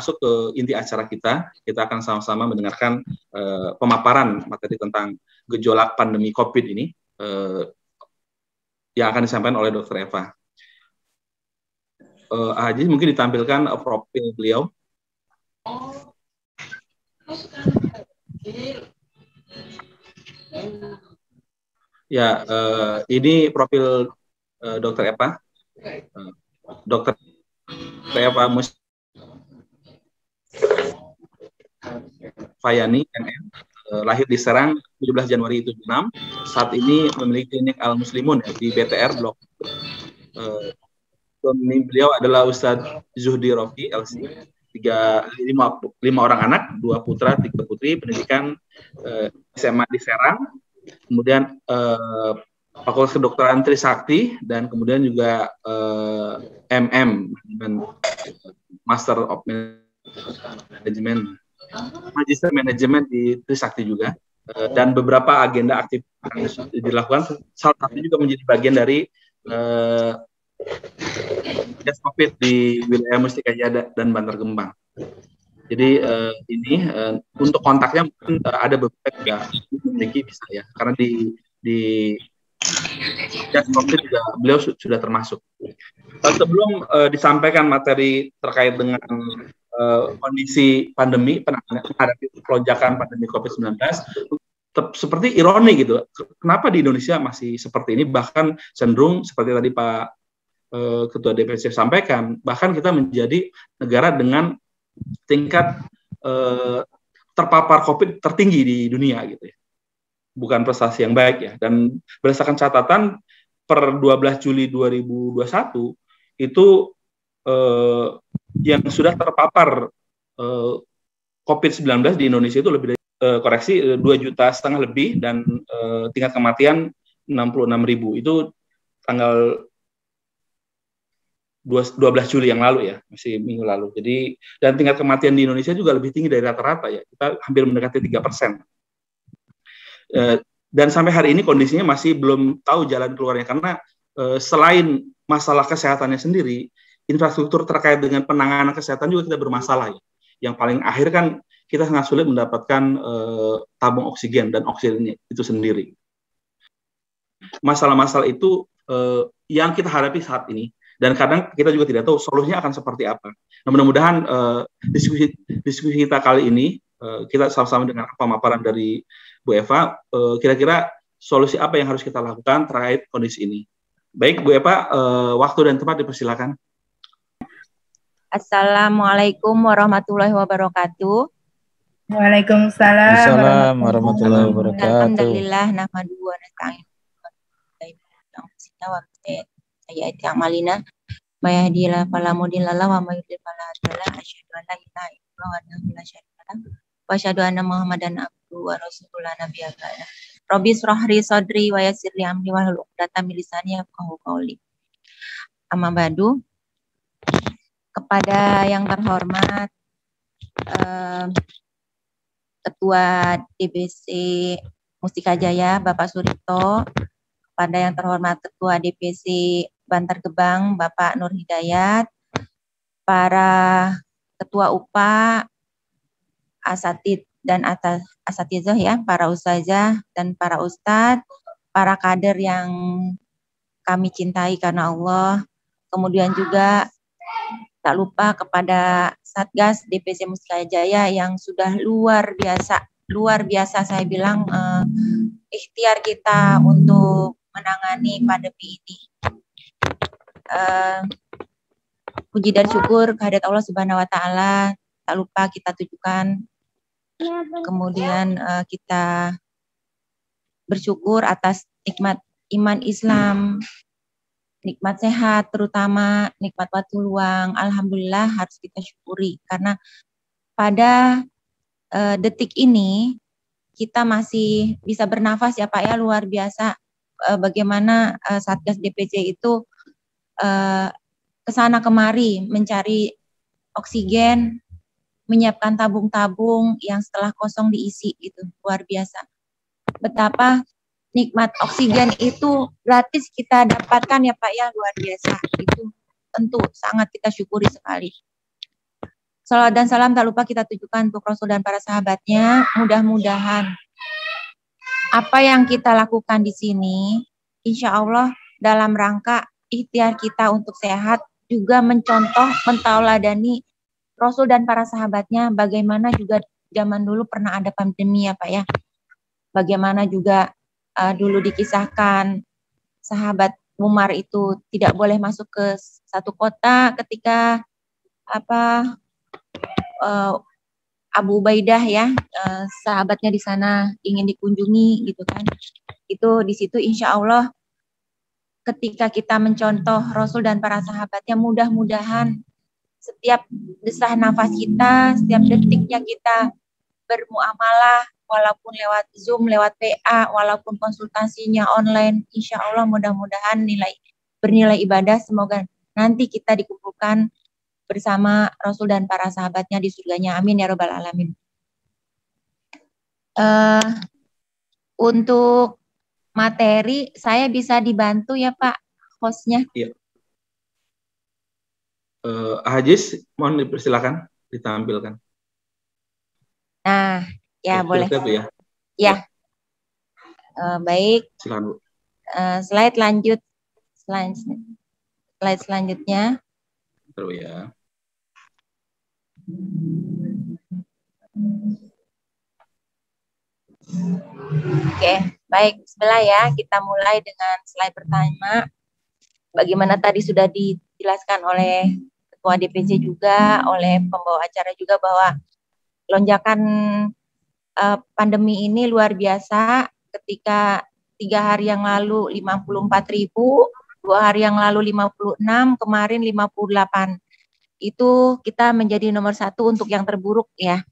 masuk ke inti acara kita. Kita akan sama-sama mendengarkan pemaparan materi tentang gejolak pandemi COVID ini yang akan disampaikan oleh Dr. Eva. Haji, mungkin ditampilkan profil beliau. Ya, ini profil Dr. Eva. Dr. Eva Fayani, MM, lahir di Serang 17 Januari 76. Saat ini memiliki klinik Al-Muslimun ya, di BTR Blok. Suami beliau adalah Ustadz Zuhdi Rofi, LC. 5 orang anak, 2 putra, 3 putri, pendidikan SMA di Serang, kemudian Fakultas Kedokteran Trisakti, dan kemudian juga MM, Master of Management, Magister Manajemen di Trisakti juga, dan beberapa agenda aktif yang dilakukan, salah satu juga menjadi bagian dari COVID di wilayah Mustika Jaya dan Bantar Gebang. Jadi ini untuk kontaknya mungkin ada beberapa juga memiliki bisa ya, karena di COVID juga beliau sudah termasuk. Sebelum disampaikan materi terkait dengan kondisi pandemi, menghadapi lonjakan pandemi COVID-19, seperti ironi gitu. Kenapa di Indonesia masih seperti ini? Bahkan cenderung seperti tadi Pak Ketua DPC sampaikan, bahkan kita menjadi negara dengan tingkat terpapar COVID tertinggi di dunia gitu ya. Bukan prestasi yang baik ya. Dan berdasarkan catatan per 12 Juli 2021 itu yang sudah terpapar COVID-19 di Indonesia itu lebih dari 2,5 juta lebih, dan tingkat kematian 66.000. Itu tanggal 12 Juli yang lalu ya, masih minggu lalu. Jadi, dan tingkat kematian di Indonesia juga lebih tinggi dari rata-rata ya, kita hampir mendekati 3%. Dan sampai hari ini kondisinya masih belum tahu jalan keluarnya, karena selain masalah kesehatannya sendiri, infrastruktur terkait dengan penanganan kesehatan juga kita bermasalah ya. Yang paling akhir kan kita sangat sulit mendapatkan tabung oksigen dan oksigennya itu sendiri. Masalah-masalah itu yang kita hadapi saat ini. Dan kadang kita juga tidak tahu solusinya akan seperti apa. Nah, mudah-mudahan diskusi kita kali ini, kita sama-sama dengan pemaparan dari Bu Eva, kira-kira solusi apa yang harus kita lakukan terkait kondisi ini. Baik, Bu Eva, waktu dan tempat dipersilakan. Assalamualaikum warahmatullahi wabarakatuh. Waalaikumsalam warahmatullahi wabarakatuh. Alhamdulillah, nahmaduhu wa nasta'inu sayyiati a'malina may yahdihillahu fala mudilla lahu wa may yudlil fala hadiya lahu asyhadu an la ilaha illallah wahdahu la syarika lahu wa asyhadu anna muhammadan abduhu wa rasuluhu la nabiyya ba'dahu. Rabbi shrah li sadri wa yassir li amri wahlul 'uqdatam min lisani yafqahu qawli. Amma ba'du. Kepada yang terhormat Ketua DPC Mustika Jaya Bapak Suripto, kepada yang terhormat Ketua DPC Bantar Gebang Bapak Nur Hidayat, para Ketua UPA, asatid dan asatidzah ya, para ustazah dan para ustadz, para kader yang kami cintai karena Allah, kemudian juga tak lupa kepada Satgas DPC Mustika Jaya yang sudah luar biasa saya bilang ikhtiar kita untuk menangani pandemi ini. Puji dan syukur kehadirat Allah Subhanahu wa taala tak lupa kita tujukan. Kemudian kita bersyukur atas nikmat iman Islam, nikmat sehat, terutama nikmat waktu luang. Alhamdulillah harus kita syukuri, karena pada detik ini kita masih bisa bernafas ya Pak ya, luar biasa. Bagaimana Satgas DPC itu kesana kemari mencari oksigen, menyiapkan tabung-tabung yang setelah kosong diisi, itu luar biasa. Betapa nikmat oksigen itu gratis kita dapatkan ya Pak ya, luar biasa. Itu tentu sangat kita syukuri sekali. Salawat dan salam tak lupa kita tujukan untuk Rasul dan para sahabatnya. Mudah-mudahan apa yang kita lakukan di sini, insya Allah dalam rangka ikhtiar kita untuk sehat, juga mencontoh, mentauladani Rasul dan para sahabatnya. Bagaimana juga zaman dulu pernah ada pandemi ya Pak ya. Bagaimana juga dulu dikisahkan sahabat Umar itu tidak boleh masuk ke satu kota ketika Abu Ubaidah ya, sahabatnya di sana ingin dikunjungi gitu kan. Itu di situ insya Allah ketika kita mencontoh Rasul dan para sahabatnya, mudah-mudahan setiap desah nafas kita, setiap detiknya kita bermuamalah, walaupun lewat Zoom, lewat PA, walaupun konsultasinya online, insya Allah mudah-mudahan bernilai ibadah. Semoga nanti kita dikumpulkan bersama Rasul dan para sahabatnya di surganya. Amin ya robbal alamin. Untuk materi, saya bisa dibantu ya Pak hostnya? Iya. Hajiz, mohon dipersilakan ditampilkan. Nah, ya boleh. Ya. Ya. Baik. Silakan Bu. Slide selanjutnya. Terus ya. Oke, baik. Bismillah ya. Kita mulai dengan slide pertama. Bagaimana tadi sudah dijelaskan oleh Ketua DPC juga, oleh pembawa acara juga bahwa lonjakan pandemi ini luar biasa. Ketika 3 hari yang lalu 54.000, 2 hari yang lalu 56, kemarin 58. Itu kita menjadi nomor 1 untuk yang terburuk ya.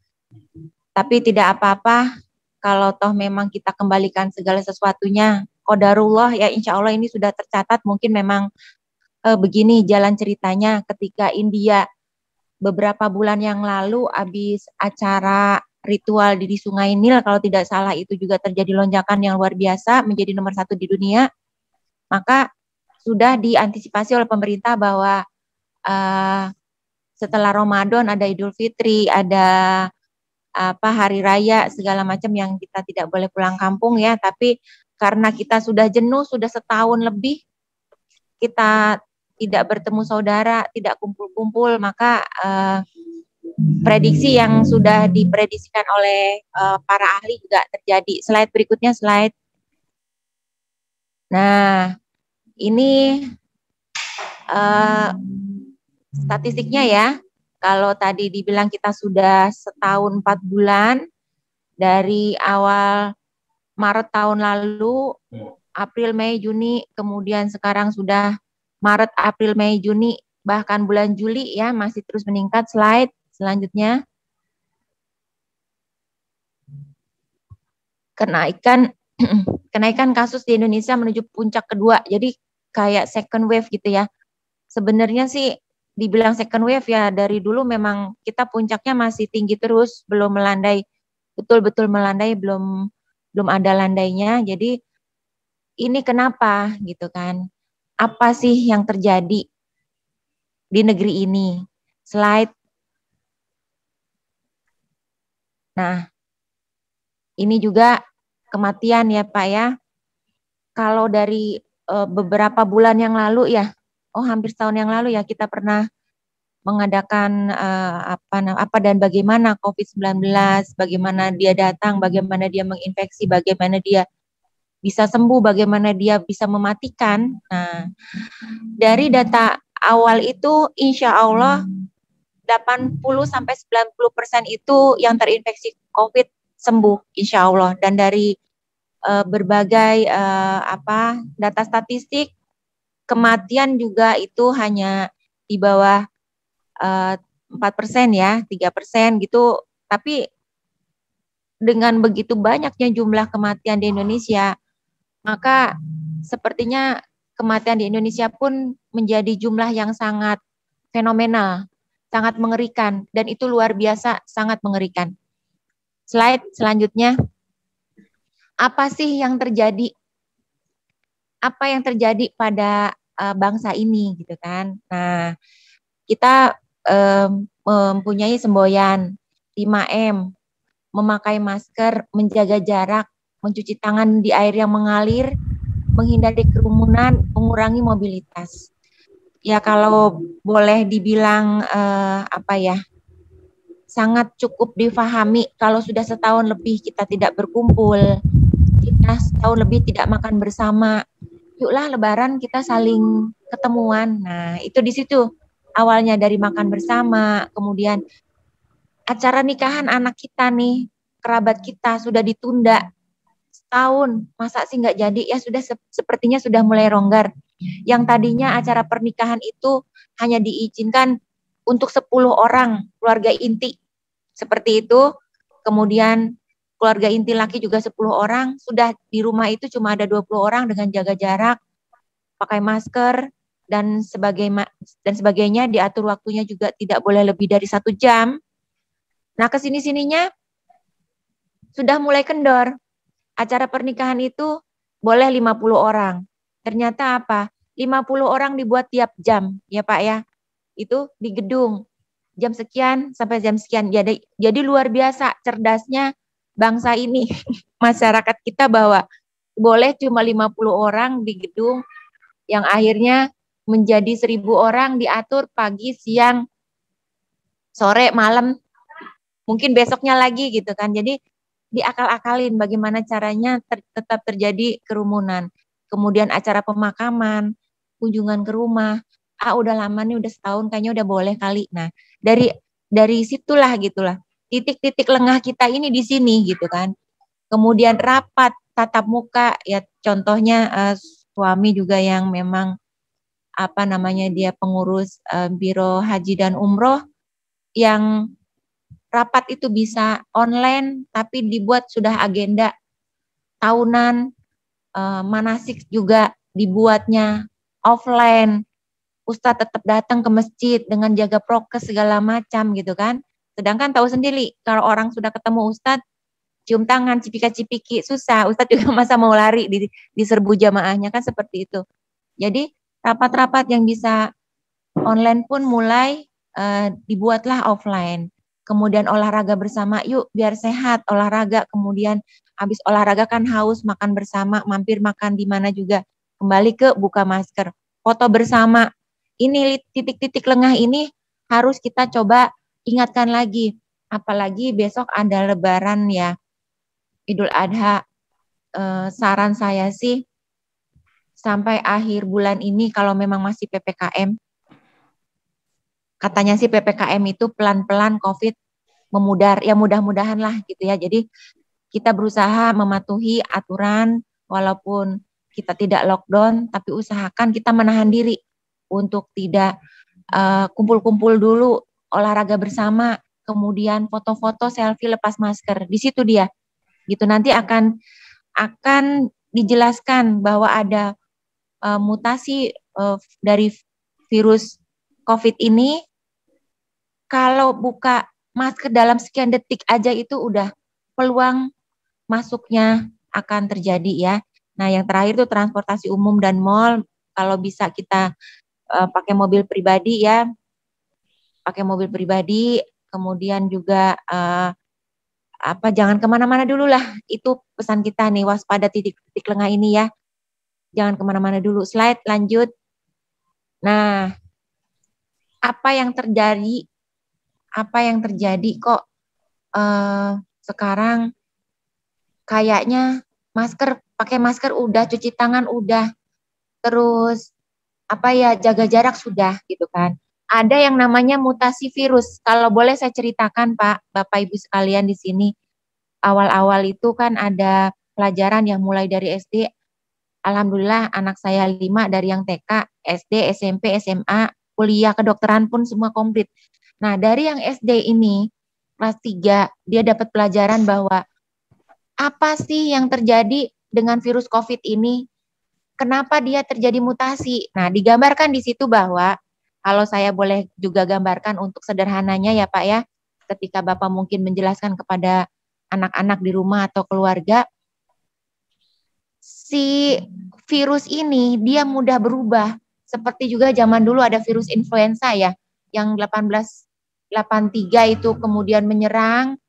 Tapi tidak apa-apa kalau toh memang kita kembalikan segala sesuatunya. Qadarullah ya, insya Allah ini sudah tercatat. Mungkin memang begini jalan ceritanya ketika India beberapa bulan yang lalu habis acara ritual di Sungai Nil, kalau tidak salah itu juga terjadi lonjakan yang luar biasa menjadi nomor 1 di dunia. Maka sudah diantisipasi oleh pemerintah bahwa setelah Ramadan ada Idul Fitri, ada hari raya segala macam yang kita tidak boleh pulang kampung ya. Tapi karena kita sudah jenuh, sudah setahun lebih kita tidak bertemu saudara, tidak kumpul-kumpul, maka prediksi yang sudah diprediksikan oleh para ahli juga terjadi. Slide berikutnya, slide. Nah, ini statistiknya ya. Kalau tadi dibilang kita sudah setahun 4 bulan, dari awal Maret tahun lalu, April, Mei, Juni, kemudian sekarang sudah Maret, April, Mei, Juni, bahkan bulan Juli ya masih terus meningkat. Slide selanjutnya. Kenaikan kasus di Indonesia menuju puncak kedua. Jadi kayak second wave gitu ya. Sebenarnya sih dibilang second wave ya, dari dulu memang kita puncaknya masih tinggi terus, belum melandai, betul-betul melandai, belum ada landainya. Jadi ini kenapa gitu kan? Apa sih yang terjadi di negeri ini? Slide. Nah, ini juga kematian ya Pak ya. Kalau dari beberapa bulan yang lalu ya, hampir setahun yang lalu ya, kita pernah mengadakan apa dan bagaimana COVID-19, bagaimana dia datang, bagaimana dia menginfeksi, bagaimana dia bisa sembuh, bagaimana dia bisa mematikan. Nah, dari data awal itu insya Allah 80-90% itu yang terinfeksi COVID sembuh insya Allah. Dan dari berbagai data statistik, kematian juga itu hanya di bawah 4% ya, 3% gitu. Tapi dengan begitu banyaknya jumlah kematian di Indonesia, maka sepertinya kematian di Indonesia pun menjadi jumlah yang sangat fenomenal, sangat mengerikan, dan itu luar biasa, sangat mengerikan. Slide selanjutnya. Apa sih yang terjadi? Apa yang terjadi pada bangsa ini gitu kan? Nah, kita mempunyai semboyan, 5M, memakai masker, menjaga jarak, mencuci tangan di air yang mengalir, menghindari kerumunan, mengurangi mobilitas. Ya kalau boleh dibilang sangat cukup difahami kalau sudah setahun lebih kita tidak berkumpul, kita setahun lebih tidak makan bersama, yuklah Lebaran kita saling ketemuan. Nah itu di situ awalnya dari makan bersama, kemudian acara nikahan anak kita nih, kerabat kita sudah ditunda setahun, masa sih nggak jadi? Ya sudah sepertinya sudah mulai ronggar. Yang tadinya acara pernikahan itu hanya diizinkan untuk 10 orang keluarga inti. Seperti itu. Kemudian keluarga inti laki juga 10 orang. Sudah di rumah itu cuma ada 20 orang dengan jaga jarak, pakai masker, dan sebagainya. Diatur waktunya juga tidak boleh lebih dari 1 jam. Nah kesini-sininya sudah mulai kendor. Acara pernikahan itu boleh 50 orang. Ternyata apa? 50 orang dibuat tiap jam, ya Pak ya. Itu di gedung. Jam sekian sampai jam sekian. Jadi luar biasa cerdasnya bangsa ini, masyarakat kita, bahwa boleh cuma 50 orang di gedung yang akhirnya menjadi 1.000 orang diatur pagi, siang, sore, malam, mungkin besoknya lagi gitu kan. Jadi diakal-akalin bagaimana caranya tetap terjadi kerumunan. Kemudian acara pemakaman, kunjungan ke rumah. Udah lama nih, udah setahun kayaknya udah boleh kali. Nah, dari situlah gitulah. Titik-titik lengah kita ini di sini gitu kan. Kemudian rapat tatap muka, ya contohnya suami juga yang memang dia pengurus Biro Haji dan Umroh, yang rapat itu bisa online tapi dibuat sudah agenda tahunan, manasik juga dibuatnya offline. Ustadz tetap datang ke masjid dengan jaga prokes segala macam gitu kan. Sedangkan tahu sendiri kalau orang sudah ketemu Ustadz, cium tangan, cipika-cipiki, susah. Ustadz juga masa mau lari di serbu jamaahnya kan seperti itu. Jadi rapat-rapat yang bisa online pun mulai dibuatlah offline. Kemudian olahraga bersama, yuk biar sehat olahraga. Kemudian habis olahraga kan haus, makan bersama, mampir makan di mana juga. Kembali ke buka masker, foto bersama. Ini titik-titik lengah ini harus kita coba ingatkan lagi. Apalagi besok ada Lebaran ya, Idul Adha. Saran saya sih sampai akhir bulan ini kalau memang masih PPKM, katanya sih PPKM itu pelan-pelan COVID memudar, ya mudah-mudahan lah gitu ya. Jadi kita berusaha mematuhi aturan walaupun kita tidak lockdown, tapi usahakan kita menahan diri untuk tidak kumpul-kumpul dulu, olahraga bersama, kemudian foto-foto selfie lepas masker. Di situ dia. Gitu nanti akan dijelaskan bahwa ada mutasi dari virus COVID ini. Kalau buka masker dalam sekian detik aja itu udah peluang masuknya akan terjadi ya. Nah yang terakhir itu transportasi umum dan mal, kalau bisa kita pakai mobil pribadi ya, pakai mobil pribadi, kemudian juga jangan kemana-mana dulu lah, itu pesan kita nih, waspada titik-titik lengah ini ya, jangan kemana-mana dulu. Slide lanjut. Nah apa yang terjadi kok sekarang kayaknya pakai masker udah, cuci tangan udah, terus jaga jarak sudah gitu kan. Ada yang namanya mutasi virus. Kalau boleh saya ceritakan Pak, Bapak Ibu sekalian di sini, awal-awal itu kan ada pelajaran yang mulai dari SD. Alhamdulillah anak saya 5 dari yang TK, SD, SMP, SMA, kuliah kedokteran pun semua komplit. Nah dari yang SD ini, kelas 3, dia dapat pelajaran bahwa apa sih yang terjadi dengan virus COVID ini? Kenapa dia terjadi mutasi? Nah, digambarkan di situ bahwa, kalau saya boleh juga gambarkan untuk sederhananya ya Pak ya, ketika Bapak mungkin menjelaskan kepada anak-anak di rumah atau keluarga, si virus ini dia mudah berubah. Seperti juga zaman dulu ada virus influenza ya, yang 18 83 itu kemudian menyerang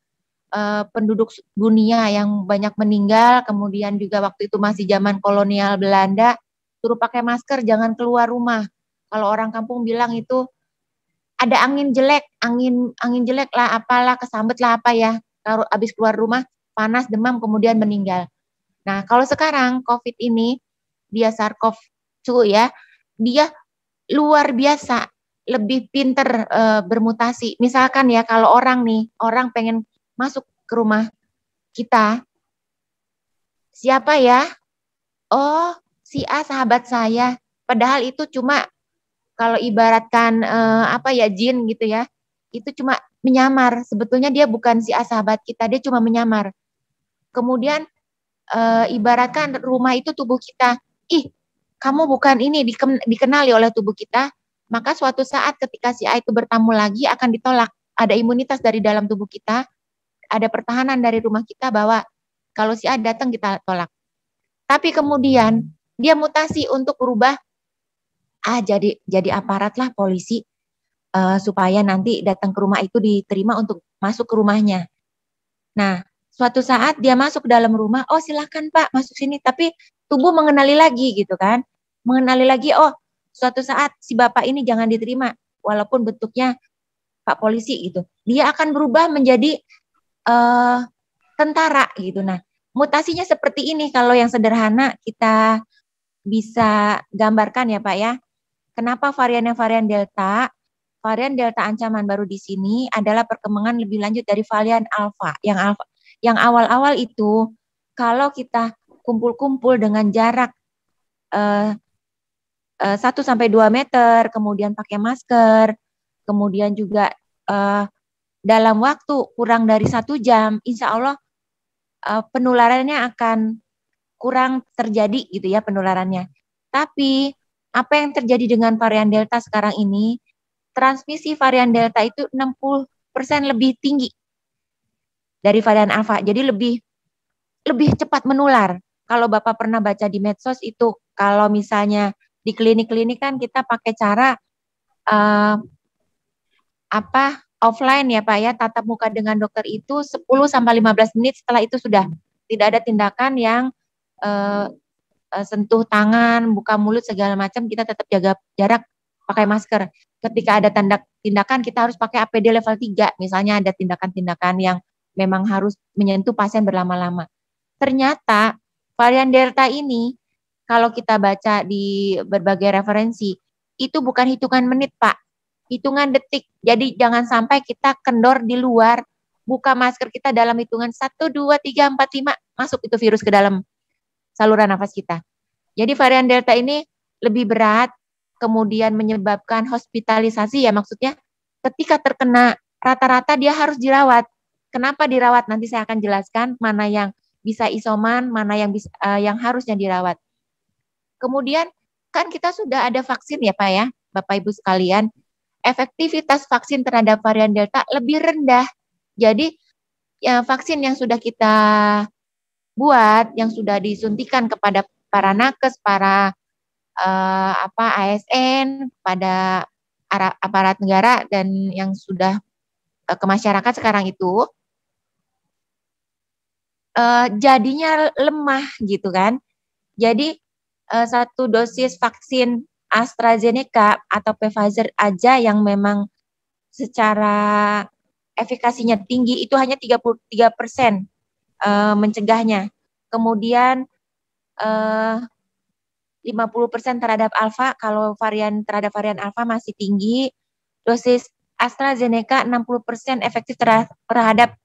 penduduk dunia yang banyak meninggal, kemudian juga waktu itu masih zaman kolonial Belanda, suruh pakai masker, jangan keluar rumah. Kalau orang kampung bilang itu ada angin jelek, angin jelek lah, apalah, kesambet lah apa ya, kalau habis keluar rumah panas, demam, kemudian meninggal. Nah, kalau sekarang COVID ini, dia SARS-CoV-2 ya, dia luar biasa, lebih pinter bermutasi. Misalkan ya, kalau orang pengen masuk ke rumah kita, siapa ya? Oh, si A sahabat saya. Padahal itu cuma kalau ibaratkan apa ya, jin gitu ya, itu cuma menyamar. Sebetulnya dia bukan si A sahabat kita, dia cuma menyamar. Kemudian ibaratkan rumah itu tubuh kita. Ih, kamu bukan ini, dikenali oleh tubuh kita. Maka suatu saat ketika si A itu bertamu lagi akan ditolak. Ada imunitas dari dalam tubuh kita, ada pertahanan dari rumah kita bahwa kalau si A datang kita tolak. Tapi kemudian dia mutasi untuk berubah, jadi aparat lah, polisi, supaya nanti datang ke rumah itu diterima untuk masuk ke rumahnya. Nah, suatu saat dia masuk ke dalam rumah, oh silakan Pak masuk sini, tapi tubuh mengenali lagi gitu kan, mengenali lagi, oh suatu saat si Bapak ini jangan diterima, walaupun bentuknya Pak polisi gitu, dia akan berubah menjadi tentara gitu. Nah, mutasinya seperti ini kalau yang sederhana kita bisa gambarkan ya Pak ya. Kenapa varian Delta? Varian Delta ancaman baru di sini adalah perkembangan lebih lanjut dari varian Alpha. Yang awal-awal itu kalau kita kumpul-kumpul dengan jarak 1 sampai 2 meter, kemudian pakai masker, kemudian juga dalam waktu kurang dari 1 jam, insya Allah penularannya akan kurang terjadi gitu ya penularannya. Tapi apa yang terjadi dengan varian Delta sekarang ini, transmisi varian Delta itu 60% lebih tinggi dari varian Alpha. Jadi lebih cepat menular. Kalau Bapak pernah baca di medsos itu, kalau misalnya di klinik-klinik kan kita pakai cara offline ya Pak ya, tatap muka dengan dokter itu 10 sampai 15 menit, setelah itu sudah tidak ada tindakan yang sentuh tangan, buka mulut segala macam, kita tetap jaga jarak, pakai masker. Ketika ada tindakan kita harus pakai APD level 3, misalnya ada tindakan-tindakan yang memang harus menyentuh pasien berlama-lama. Ternyata varian Delta ini kalau kita baca di berbagai referensi, itu bukan hitungan menit Pak, hitungan detik. Jadi jangan sampai kita kendor di luar, buka masker kita dalam hitungan 1, 2, 3, 4, 5, masuk itu virus ke dalam saluran nafas kita. Jadi varian Delta ini lebih berat, kemudian menyebabkan hospitalisasi ya, maksudnya ketika terkena rata-rata dia harus dirawat. Kenapa dirawat? Nanti saya akan jelaskan mana yang bisa isoman, mana yang harusnya dirawat. Kemudian kan kita sudah ada vaksin ya Pak ya, Bapak Ibu sekalian. Efektivitas vaksin terhadap varian Delta lebih rendah. Jadi ya, vaksin yang sudah kita buat, yang sudah disuntikan kepada para nakes, para ASN, pada aparat negara dan yang sudah ke masyarakat sekarang itu jadinya lemah gitu kan. Jadi 1 dosis vaksin AstraZeneca atau Pfizer aja yang memang secara efikasinya tinggi itu hanya 33% mencegahnya. Kemudian 50% terhadap Alpha, kalau terhadap varian Alpha masih tinggi. Dosis AstraZeneca 60% efektif terhadap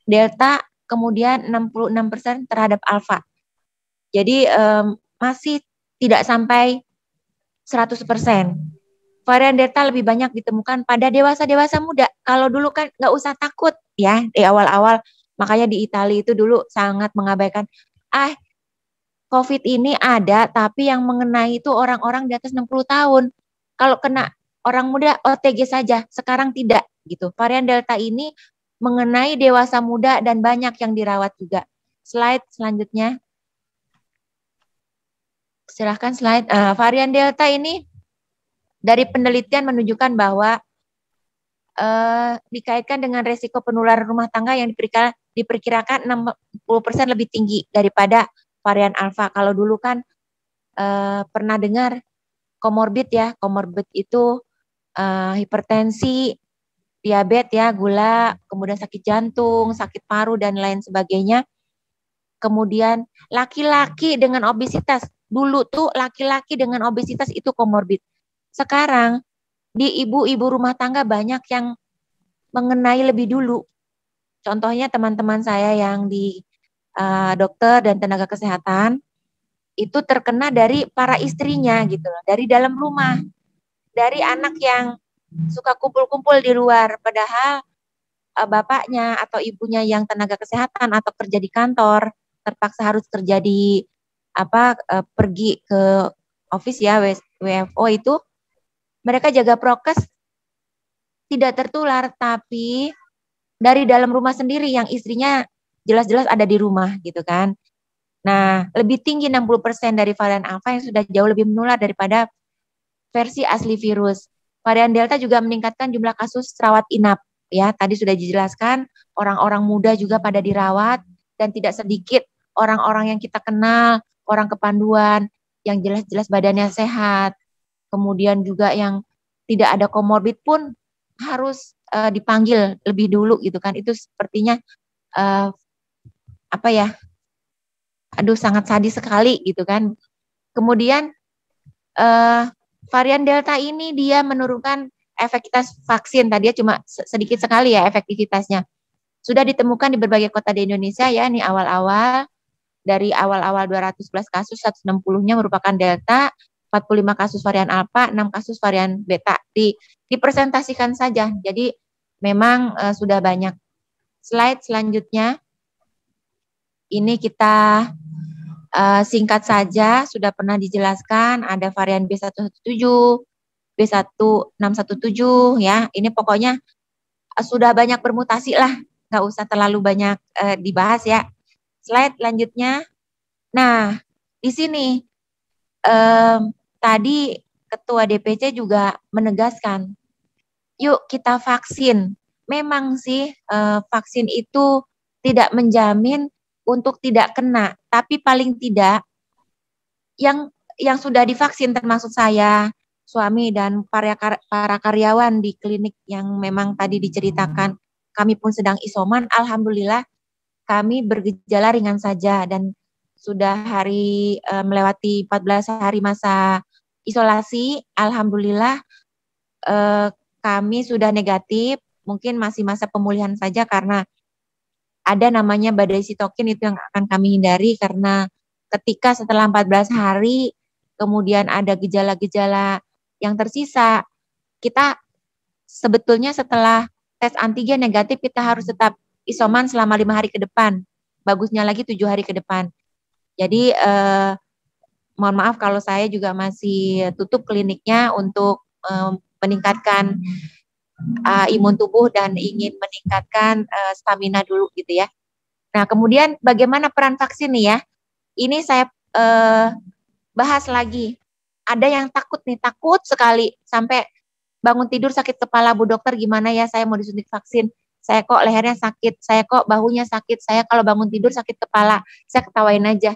Delta, kemudian 66% terhadap Alpha. Jadi masih tidak sampai 100%. Varian Delta lebih banyak ditemukan pada dewasa muda. Kalau dulu kan nggak usah takut ya di awal-awal. Makanya di Italia itu dulu sangat mengabaikan. COVID ini ada, tapi yang mengenai itu orang-orang di atas 60 tahun. Kalau kena orang muda, OTG saja. Sekarang tidak gitu. Varian Delta ini mengenai dewasa muda dan banyak yang dirawat juga. Slide selanjutnya. Silahkan slide. Varian Delta ini dari penelitian menunjukkan bahwa dikaitkan dengan resiko penularan rumah tangga yang diperkirakan 60% lebih tinggi daripada varian Alpha. Kalau dulu kan pernah dengar komorbid ya, komorbid itu hipertensi, diabetes ya, gula, kemudian sakit jantung, sakit paru dan lain sebagainya. Kemudian laki-laki dengan obesitas. Dulu tuh laki-laki dengan obesitas itu komorbid. Sekarang di ibu-ibu rumah tangga banyak yang mengenai lebih dulu. Contohnya teman-teman saya yang di dokter dan tenaga kesehatan itu terkena dari para istrinya gitu loh, dari dalam rumah, dari anak yang suka kumpul-kumpul di luar, padahal bapaknya atau ibunya yang tenaga kesehatan atau kerja di kantor terpaksa harus kerja di pergi ke office ya, WFO itu mereka jaga prokes tidak tertular, tapi dari dalam rumah sendiri yang istrinya jelas-jelas ada di rumah gitu kan. Nah, lebih tinggi 60% dari varian Alpha yang sudah jauh lebih menular daripada versi asli virus. Varian Delta juga meningkatkan jumlah kasus rawat inap. Ya, tadi sudah dijelaskan, orang-orang muda juga pada dirawat dan tidak sedikit orang-orang yang kita kenal, orang kepanduan yang jelas-jelas badannya sehat. Kemudian juga yang tidak ada komorbid pun harus dipanggil lebih dulu gitu kan. Itu sepertinya sangat sadis sekali gitu kan. Kemudian varian Delta ini dia menurunkan efektivitas vaksin. Tadinya cuma sedikit sekali ya efektivitasnya. Sudah ditemukan di berbagai kota di Indonesia ya, ini awal-awal. Dari awal-awal 211 kasus, 160-nya merupakan Delta, 45 kasus varian Alpha, 6 kasus varian Beta. Dipresentasikan saja. Jadi memang sudah banyak. Slide selanjutnya. Ini kita singkat saja, sudah pernah dijelaskan ada varian B117, B1617 ya. Ini pokoknya sudah banyak bermutasi lah, nggak usah terlalu banyak dibahas ya. Slide selanjutnya. Nah, di sini tadi Ketua DPC juga menegaskan, yuk kita vaksin. Memang sih vaksin itu tidak menjamin untuk tidak kena, tapi paling tidak yang sudah divaksin termasuk saya, suami dan para karyawan di klinik yang memang tadi diceritakan, kami pun sedang isoman, alhamdulillah kami bergejala ringan saja dan sudah melewati 14 hari masa isolasi, alhamdulillah kami sudah negatif, mungkin masih masa pemulihan saja karena ada namanya badai sitokin itu yang akan kami hindari karena ketika setelah 14 hari kemudian ada gejala-gejala yang tersisa, kita sebetulnya setelah tes antigen negatif kita harus tetap isoman selama 5 hari ke depan. Bagusnya lagi 7 hari ke depan. Jadi mohon maaf kalau saya juga masih tutup kliniknya untuk meningkatkan imun tubuh dan ingin meningkatkan stamina dulu gitu ya. Nah, kemudian bagaimana peran vaksin nih ya? Ini saya bahas lagi. Ada yang takut sekali sampai bangun tidur sakit kepala, Bu Dokter gimana ya saya mau disuntik vaksin? Saya kok lehernya sakit, saya kok bahunya sakit, saya kalau bangun tidur sakit kepala. Saya ketawain aja.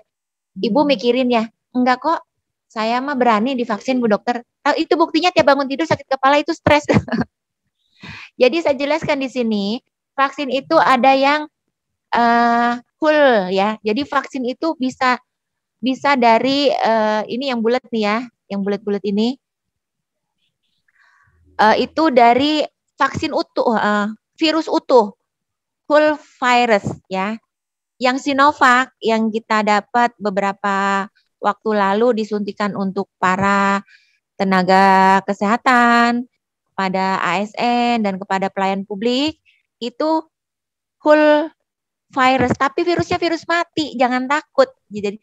Ibu mikirin ya, enggak kok, saya mah berani divaksin Bu Dokter. Itu buktinya tiap bangun tidur sakit kepala itu stres. Jadi saya jelaskan di sini, vaksin itu ada yang full ya. Jadi vaksin itu bisa dari ini yang bulat nih ya, yang bulat-bulat ini. Itu dari vaksin utuh, virus utuh, full virus ya. Yang Sinovac yang kita dapat beberapa waktu lalu disuntikan untuk para tenaga kesehatan, pada ASN dan kepada pelayan publik itu full virus, tapi virusnya virus mati, jangan takut. Jadi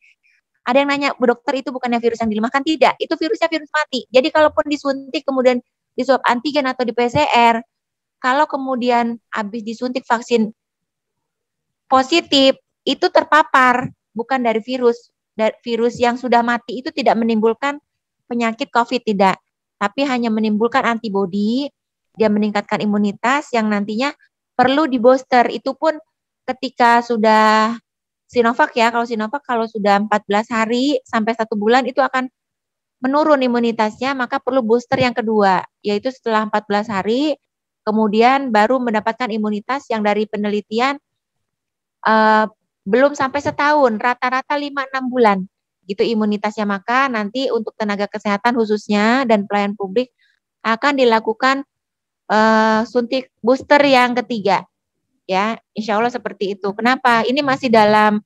ada yang nanya, Bu Dokter itu bukannya virus yang dilemahkan? Tidak, itu virusnya virus mati. Jadi kalaupun disuntik kemudian di swab antigen atau di PCR, kalau kemudian habis disuntik vaksin positif, itu terpapar, bukan dari virus. Dari virus yang sudah mati itu tidak menimbulkan penyakit COVID, tidak. Tapi hanya menimbulkan antibodi dia meningkatkan imunitas yang nantinya perlu di booster. Itu pun ketika sudah Sinovac ya, kalau Sinovac kalau sudah 14 hari sampai 1 bulan itu akan menurun imunitasnya, maka perlu booster yang kedua, yaitu setelah 14 hari, kemudian baru mendapatkan imunitas yang dari penelitian belum sampai setahun, rata-rata 5-6 bulan gitu imunitasnya. Maka nanti untuk tenaga kesehatan khususnya dan pelayan publik akan dilakukan suntik booster yang ketiga. Ya, insya Allah seperti itu. Kenapa? Ini masih dalam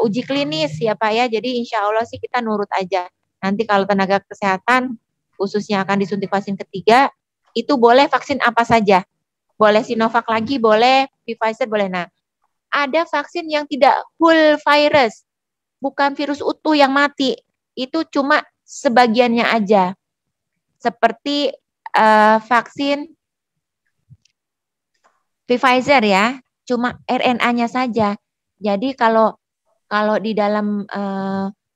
uji klinis ya Pak ya, jadi insya Allah sih kita nurut aja. Nanti kalau tenaga kesehatan khususnya akan disuntik vaksin ketiga, itu boleh vaksin apa saja. Boleh Sinovac lagi, boleh Pfizer, boleh. Nah, ada vaksin yang tidak full virus, bukan virus utuh yang mati. Itu cuma sebagiannya aja. Seperti vaksin Pfizer ya, cuma RNA-nya saja. Jadi kalau di dalam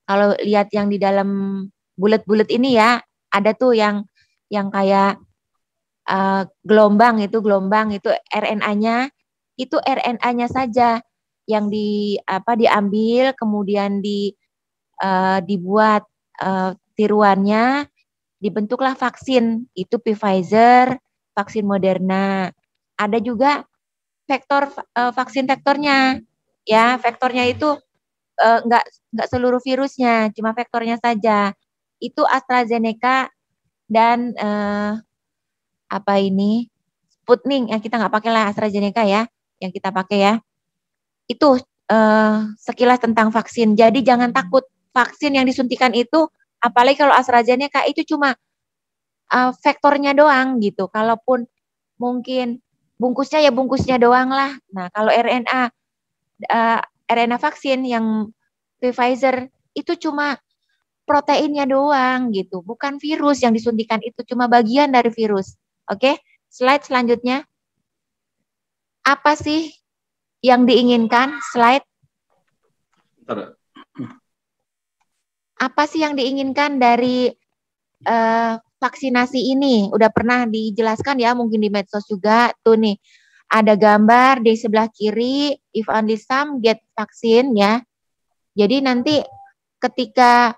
kalau lihat yang di dalam bulat-bulat ini ya, ada tuh yang kayak gelombang itu RNA-nya, itu RNA-nya saja yang diambil, kemudian dibuat tiruannya, dibentuklah vaksin, itu Pfizer, vaksin Moderna. Ada juga vaksin vektornya, ya vektornya itu nggak seluruh virusnya, cuma vektornya saja. Itu AstraZeneca dan Sputnik, yang kita nggak pakai lah AstraZeneca ya, yang kita pakai ya. Itu sekilas tentang vaksin. Jadi jangan takut vaksin yang disuntikan itu, apalagi kalau AstraZeneca itu cuma vektornya doang gitu. Kalaupun mungkin bungkusnya ya bungkusnya doang lah. Nah kalau RNA vaksin yang Pfizer itu cuma proteinnya doang gitu, bukan virus yang disuntikan, itu cuma bagian dari virus. Oke, slide selanjutnya. Apa sih yang diinginkan? Slide. Apa sih yang diinginkan dari vaksinasi ini? Udah pernah dijelaskan ya, mungkin di medsos juga. Tuh nih, ada gambar di sebelah kiri, if only some get vaksin ya. Jadi nanti ketika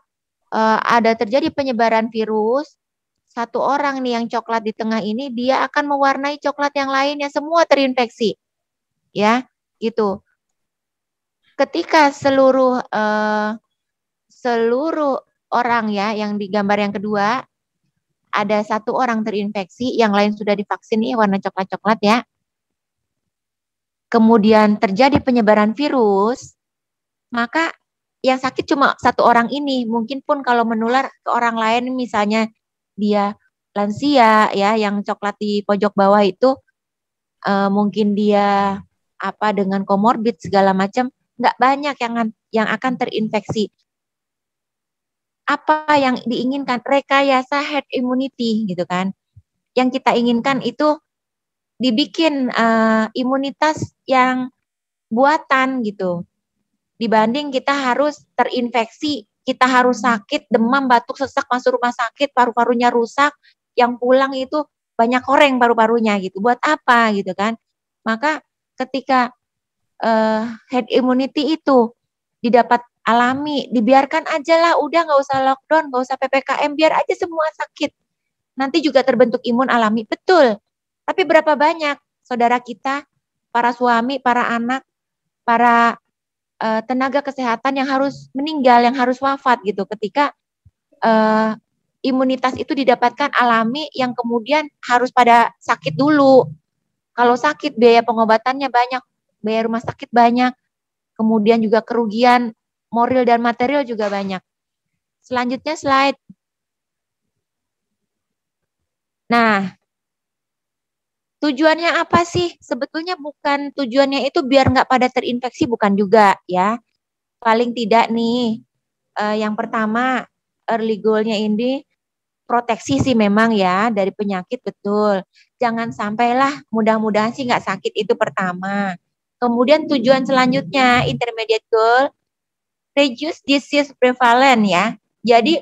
ada terjadi penyebaran virus, satu orang nih yang coklat di tengah ini, dia akan mewarnai coklat yang lainnya, semua terinfeksi. Ya, gitu. Ketika seluruh orang ya, yang di gambar yang kedua, ada satu orang terinfeksi, yang lain sudah divaksin nih warna coklat-coklat ya. Kemudian terjadi penyebaran virus, maka yang sakit cuma satu orang ini. Mungkin pun kalau menular ke orang lain, misalnya dia lansia ya, yang coklat di pojok bawah itu, mungkin dia dengan komorbid segala macam, nggak banyak yang akan terinfeksi. Apa yang diinginkan? Rekayasa herd immunity gitu kan. Yang kita inginkan itu dibikin imunitas yang buatan gitu. Dibanding kita harus terinfeksi, kita harus sakit, demam, batuk, sesak, masuk rumah sakit, paru-parunya rusak, yang pulang itu banyak koreng paru-parunya gitu. Buat apa gitu kan? Maka ketika herd immunity itu didapat alami, dibiarkan aja lah, udah nggak usah lockdown, nggak usah PPKM, biar aja semua sakit. Nanti juga terbentuk imun alami, betul. Tapi berapa banyak saudara kita, para suami, para anak, para tenaga kesehatan yang harus meninggal, yang harus wafat gitu ketika imunitas itu didapatkan alami, yang kemudian harus pada sakit dulu. Kalau sakit biaya pengobatannya banyak, biaya rumah sakit banyak, kemudian juga kerugian moral dan material juga banyak. Selanjutnya slide. Nah, tujuannya apa sih? Sebetulnya bukan tujuannya itu biar nggak pada terinfeksi, bukan juga ya. Paling tidak nih, yang pertama early goal-nya ini proteksi sih memang ya dari penyakit, betul. Jangan sampailah, mudah-mudahan sih nggak sakit, itu pertama. Kemudian tujuan selanjutnya, intermediate goal, reduce disease prevalence ya. Jadi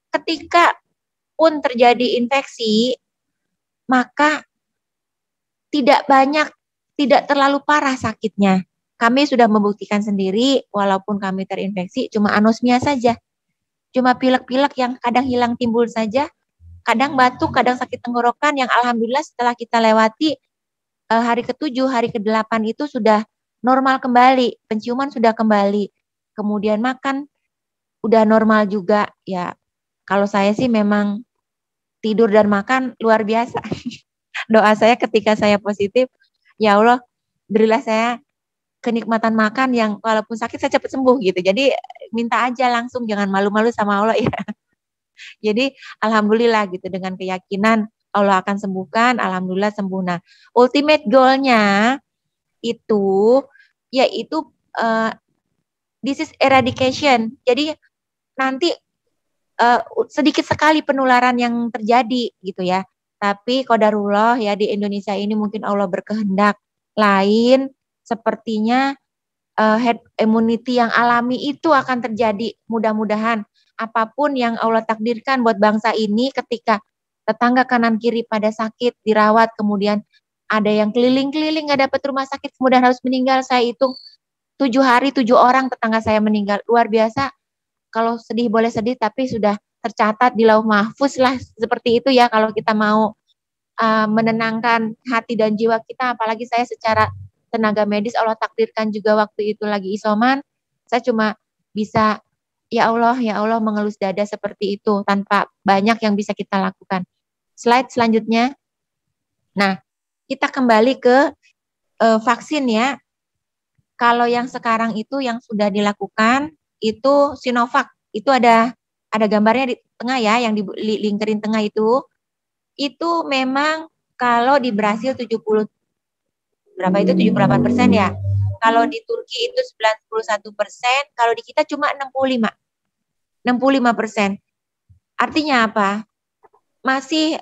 ketika pun terjadi infeksi, maka tidak banyak, tidak terlalu parah sakitnya. Kami sudah membuktikan sendiri, walaupun kami terinfeksi, cuma anosmia saja. Cuma pilek-pilek yang kadang hilang timbul saja, kadang batuk, kadang sakit tenggorokan, yang alhamdulillah setelah kita lewati hari ke-7, hari ke-8 itu sudah normal kembali, penciuman sudah kembali, kemudian makan udah normal juga. Ya, kalau saya sih memang tidur dan makan luar biasa. Doa saya ketika saya positif, ya Allah, berilah saya kenikmatan makan yang walaupun sakit saya cepat sembuh gitu. Jadi minta aja langsung, jangan malu-malu sama Allah ya. Jadi alhamdulillah gitu, dengan keyakinan Allah akan sembuhkan, alhamdulillah sembuh. Nah, ultimate goal-nya itu yaitu disease eradication. Jadi nanti sedikit sekali penularan yang terjadi gitu ya. Tapi qadarullah ya, di Indonesia ini mungkin Allah berkehendak lain, sepertinya herd immunity yang alami itu akan terjadi. Mudah-mudahan apapun yang Allah takdirkan buat bangsa ini, ketika tetangga kanan kiri pada sakit, dirawat, kemudian ada yang keliling-keliling nggak dapat rumah sakit, kemudian harus meninggal. Saya hitung 7 hari 7 orang tetangga saya meninggal. Luar biasa. Kalau sedih boleh sedih, tapi sudah tercatat di lauh mahfuz lah, seperti itu ya. Kalau kita mau menenangkan hati dan jiwa kita, apalagi saya secara tenaga medis, Allah takdirkan juga waktu itu lagi isoman, saya cuma bisa ya Allah mengelus dada seperti itu, tanpa banyak yang bisa kita lakukan. Slide selanjutnya. Nah, kita kembali ke vaksin ya. Kalau yang sekarang itu yang sudah dilakukan itu Sinovac, itu ada gambarnya di tengah ya, yang di lingkarin tengah itu memang kalau di Brasil 70 berapa itu 78% ya. Kalau di Turki itu 91%, kalau di kita cuma 65%. Artinya apa? Masih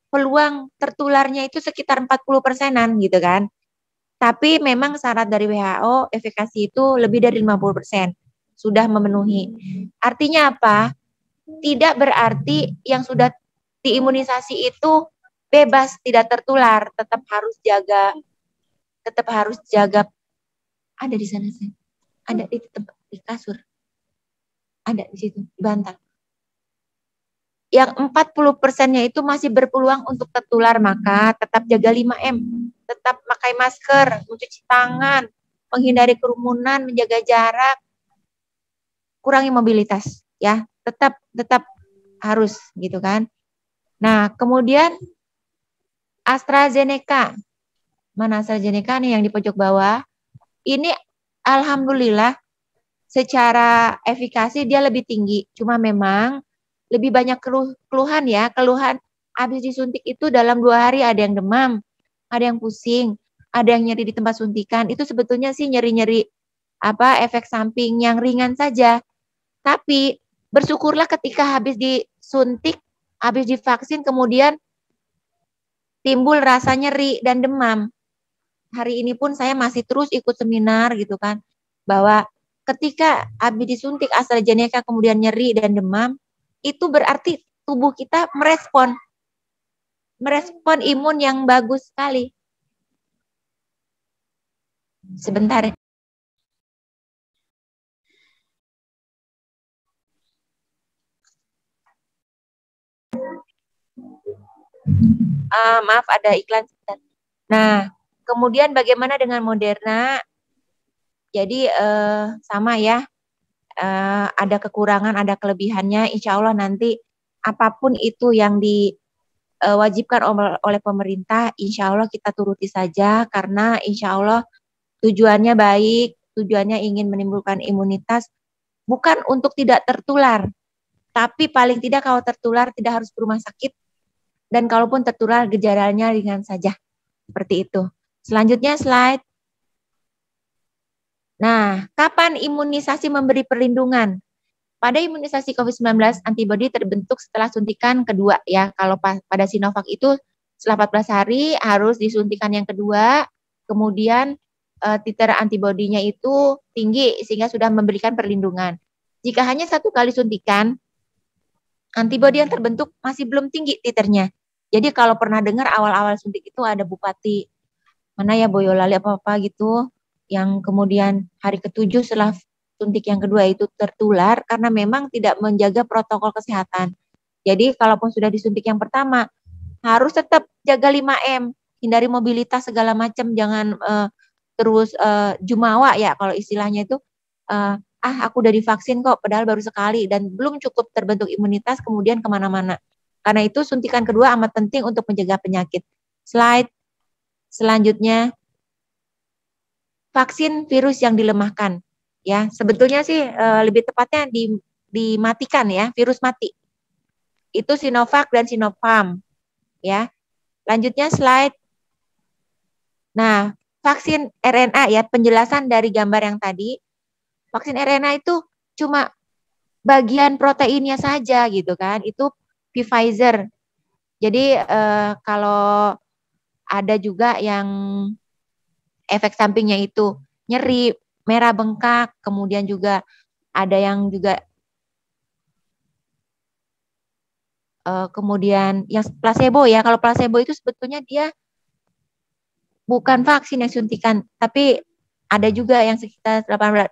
peluang tertularnya itu sekitar 40%-an gitu kan. Tapi memang syarat dari WHO efikasi itu lebih dari 50%. Sudah memenuhi. Artinya apa? Tidak berarti yang sudah diimunisasi itu bebas tidak tertular, tetap harus jaga. Ada di sana sih. Ada di kasur. Ada di situ, di bantal. Yang 40%-nya itu masih berpeluang untuk tertular, maka tetap jaga 5M. Tetap pakai masker, mencuci tangan, menghindari kerumunan, menjaga jarak, kurangi mobilitas ya. Tetap harus gitu kan. Nah, kemudian AstraZeneca. Mana AstraZeneca nih yang di pojok bawah? Ini alhamdulillah secara efikasi dia lebih tinggi. Cuma memang lebih banyak keluhan ya. Keluhan habis disuntik itu dalam 2 hari ada yang demam, ada yang pusing, ada yang nyeri di tempat suntikan. Itu sebetulnya sih nyeri-nyeri efek samping yang ringan saja. Tapi bersyukurlah ketika habis disuntik, habis divaksin, kemudian timbul rasa nyeri dan demam. Hari ini pun saya masih terus ikut seminar gitu kan, bahwa ketika habis disuntik AstraZeneca kemudian nyeri dan demam, itu berarti tubuh kita merespon imun yang bagus sekali. Sebentar ya. Maaf ada iklan sebentar. Nah, kemudian bagaimana dengan Moderna? Jadi sama ya, ada kekurangan, ada kelebihannya. Insya Allah nanti apapun itu yang diwajibkan oleh pemerintah, insya Allah kita turuti saja, karena insya Allah tujuannya baik, tujuannya ingin menimbulkan imunitas, bukan untuk tidak tertular, tapi paling tidak kalau tertular tidak harus ke rumah sakit, dan kalaupun tertular gejalanya ringan saja, seperti itu. Selanjutnya slide. Nah, kapan imunisasi memberi perlindungan? Pada imunisasi COVID-19, antibodi terbentuk setelah suntikan kedua ya. Kalau pada Sinovac itu setelah 14 hari harus disuntikan yang kedua, kemudian titer antibodinya itu tinggi sehingga sudah memberikan perlindungan. Jika hanya 1 kali suntikan, antibodi yang terbentuk masih belum tinggi titernya. Jadi kalau pernah dengar awal-awal suntik itu ada bupati mana ya Boyolali apa-apa gitu, yang kemudian hari ke-7 setelah suntik yang kedua itu tertular karena memang tidak menjaga protokol kesehatan. Jadi kalaupun sudah disuntik yang pertama, harus tetap jaga 5M, hindari mobilitas segala macam, jangan terus jumawa ya kalau istilahnya itu, aku udah divaksin kok, padahal baru sekali dan belum cukup terbentuk imunitas, kemudian kemana-mana. Karena itu suntikan kedua amat penting untuk mencegah penyakit. Slide selanjutnya, vaksin virus yang dilemahkan. Ya, sebetulnya sih lebih tepatnya dimatikan ya, virus mati. Itu Sinovac dan Sinopharm. Ya, lanjutnya slide. Nah, vaksin RNA ya, penjelasan dari gambar yang tadi. Vaksin RNA itu cuma bagian proteinnya saja gitu kan. Itu Pfizer. Jadi kalau ada juga yang efek sampingnya itu nyeri, merah bengkak, kemudian juga ada yang juga kemudian yang placebo ya. Kalau placebo itu sebetulnya dia bukan vaksin yang suntikan, tapi ada juga yang sekitar 18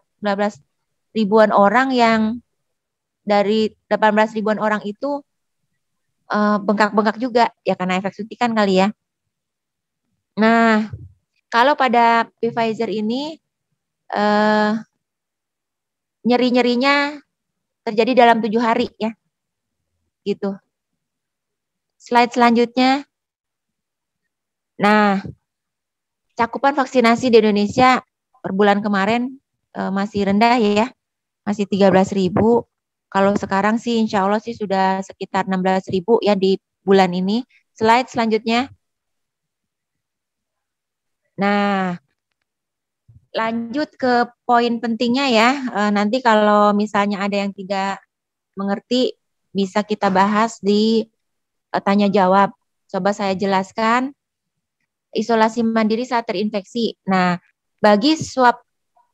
ribuan orang yang dari 18 ribuan orang itu bengkak-bengkak juga ya karena efek suntikan kali ya. Nah, kalau pada Pfizer ini nyeri-nyerinya terjadi dalam 7 hari ya, gitu. Slide selanjutnya. Nah, cakupan vaksinasi di Indonesia per bulan kemarin masih rendah ya, masih 13.000. Kalau sekarang sih insya Allah sih sudah sekitar 16.000 ya di bulan ini. Slide selanjutnya. Nah, lanjut ke poin pentingnya ya. Nanti kalau misalnya ada yang tidak mengerti, bisa kita bahas di tanya jawab. Coba saya jelaskan. Isolasi mandiri saat terinfeksi. Nah, bagi swab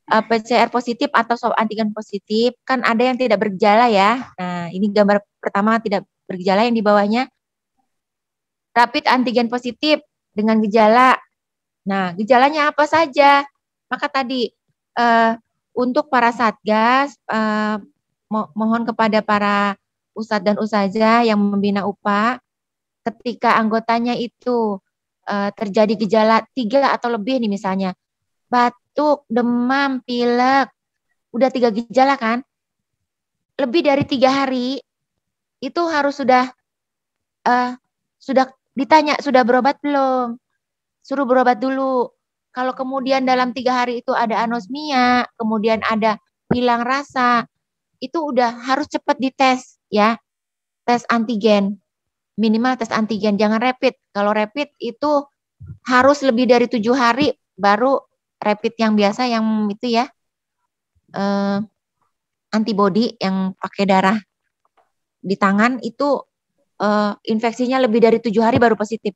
PCR positif atau swab antigen positif, kan ada yang tidak bergejala ya. Nah, ini gambar pertama tidak bergejala, yang di bawahnya rapid antigen positif dengan gejala. Nah, gejalanya apa saja? Maka tadi untuk para satgas, mohon kepada para ustadz dan ustazah yang membina UPA, ketika anggotanya itu terjadi gejala 3 atau lebih nih misalnya, batuk, demam, pilek, udah 3 gejala kan, lebih dari 3 hari, itu harus sudah ditanya, sudah berobat belum? Suruh berobat dulu. Kalau kemudian dalam 3 hari itu ada anosmia, kemudian ada hilang rasa, itu udah harus cepat dites ya, tes antigen, minimal tes antigen, jangan rapid. Kalau rapid itu harus lebih dari 7 hari baru rapid yang biasa, yang itu ya, antibody yang pakai darah di tangan itu infeksinya lebih dari 7 hari baru positif.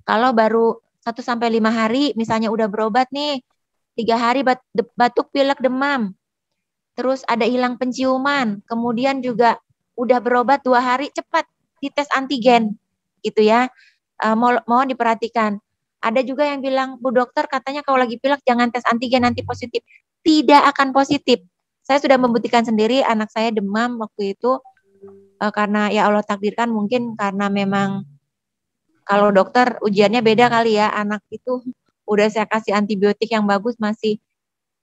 Kalau baru 1-5 hari misalnya udah berobat nih, 3 hari batuk, pilek, demam, terus ada hilang penciuman, kemudian juga udah berobat 2 hari, cepat dites antigen gitu ya. Mohon diperhatikan. Ada juga yang bilang, Bu Dokter katanya kalau lagi pilek jangan tes antigen nanti positif. Tidak akan positif. Saya sudah membuktikan sendiri, anak saya demam waktu itu karena ya Allah takdirkan, mungkin karena memang kalau dokter ujiannya beda kali ya, anak itu udah saya kasih antibiotik yang bagus masih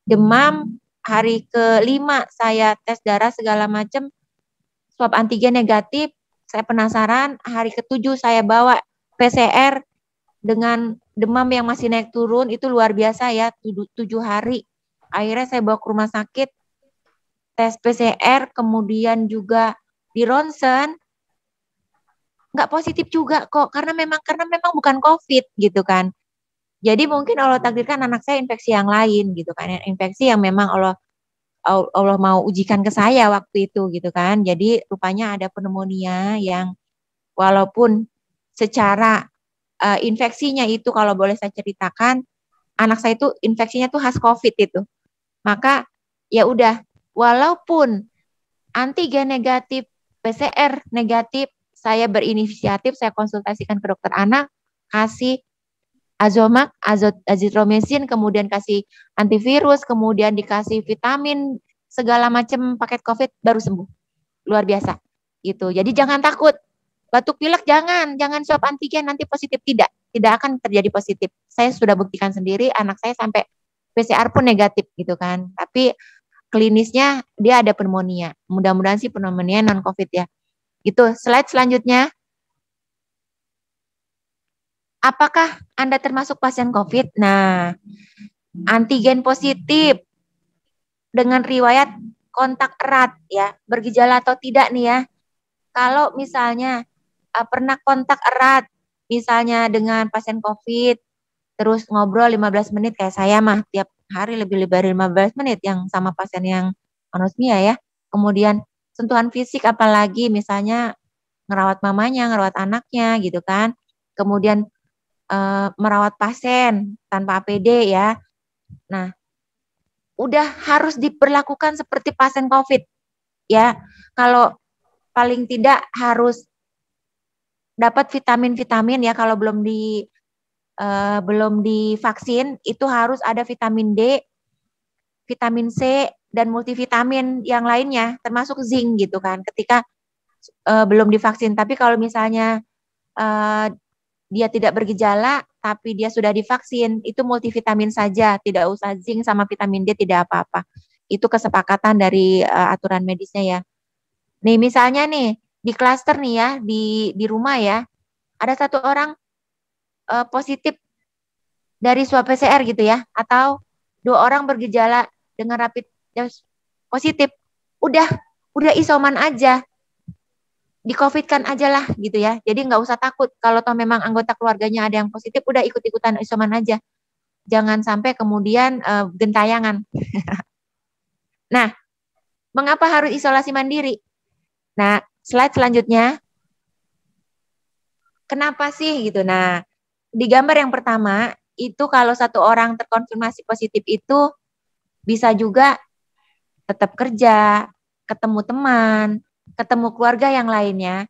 demam. Hari ke-5 saya tes darah segala macam, swab antigen negatif. Saya penasaran, hari ke-7 saya bawa PCR dengan demam yang masih naik turun, itu luar biasa ya, 7 hari. Akhirnya saya bawa ke rumah sakit, tes PCR, kemudian juga di ronsen, nggak positif juga kok, karena memang bukan COVID gitu kan. Jadi mungkin Allah takdirkan anak saya infeksi yang lain gitu kan, infeksi yang memang Allah mau ujikan ke saya waktu itu gitu kan. Jadi rupanya ada pneumonia yang walaupun secara infeksinya itu kalau boleh saya ceritakan, anak saya itu infeksinya tuh khas COVID itu. Maka ya udah, walaupun antigen negatif, PCR negatif, saya berinisiatif, saya konsultasikan ke dokter anak, kasih Azomax, azitromisin, kemudian kasih antivirus, kemudian dikasih vitamin, segala macam paket COVID baru sembuh. Luar biasa. Gitu. Jadi jangan takut. Batuk pilek jangan swab antigen nanti positif, tidak akan terjadi positif. Saya sudah buktikan sendiri, anak saya sampai PCR pun negatif gitu kan. Tapi klinisnya dia ada pneumonia. Mudah-mudahan sih pneumonia non COVID ya. Gitu. Slide selanjutnya. Apakah Anda termasuk pasien COVID? Nah, antigen positif dengan riwayat kontak erat ya, bergejala atau tidak nih ya. Kalau misalnya pernah kontak erat, misalnya dengan pasien COVID, terus ngobrol 15 menit kayak saya mah, tiap hari lebih dari 15 menit yang sama pasien yang anosmia ya. Kemudian sentuhan fisik apalagi misalnya ngerawat mamanya, ngerawat anaknya gitu kan. Kemudian merawat pasien tanpa APD ya. Nah, udah harus diperlakukan seperti pasien COVID ya. Kalau paling tidak harus dapat vitamin-vitamin ya, kalau belum divaksin itu harus ada vitamin D, vitamin C dan multivitamin yang lainnya termasuk zinc gitu kan ketika belum divaksin. Tapi kalau misalnya dia tidak bergejala tapi dia sudah divaksin, itu multivitamin saja, tidak usah zinc sama vitamin D, tidak apa-apa. Itu kesepakatan dari aturan medisnya ya. Nih misalnya nih di klaster nih ya, di rumah ya, ada satu orang positif dari swab PCR gitu ya, atau 2 orang bergejala dengan rapid test positif, udah isoman aja, di COVID-kan aja lah gitu ya. Jadi nggak usah takut kalau toh memang anggota keluarganya ada yang positif, udah ikut-ikutan isoman aja. Jangan sampai kemudian gentayangan. Nah, mengapa harus isolasi mandiri? Nah, slide selanjutnya. Kenapa sih gitu? Nah, di gambar yang pertama itu kalau satu orang terkonfirmasi positif itu bisa juga tetap kerja, ketemu teman, ketemu keluarga yang lainnya.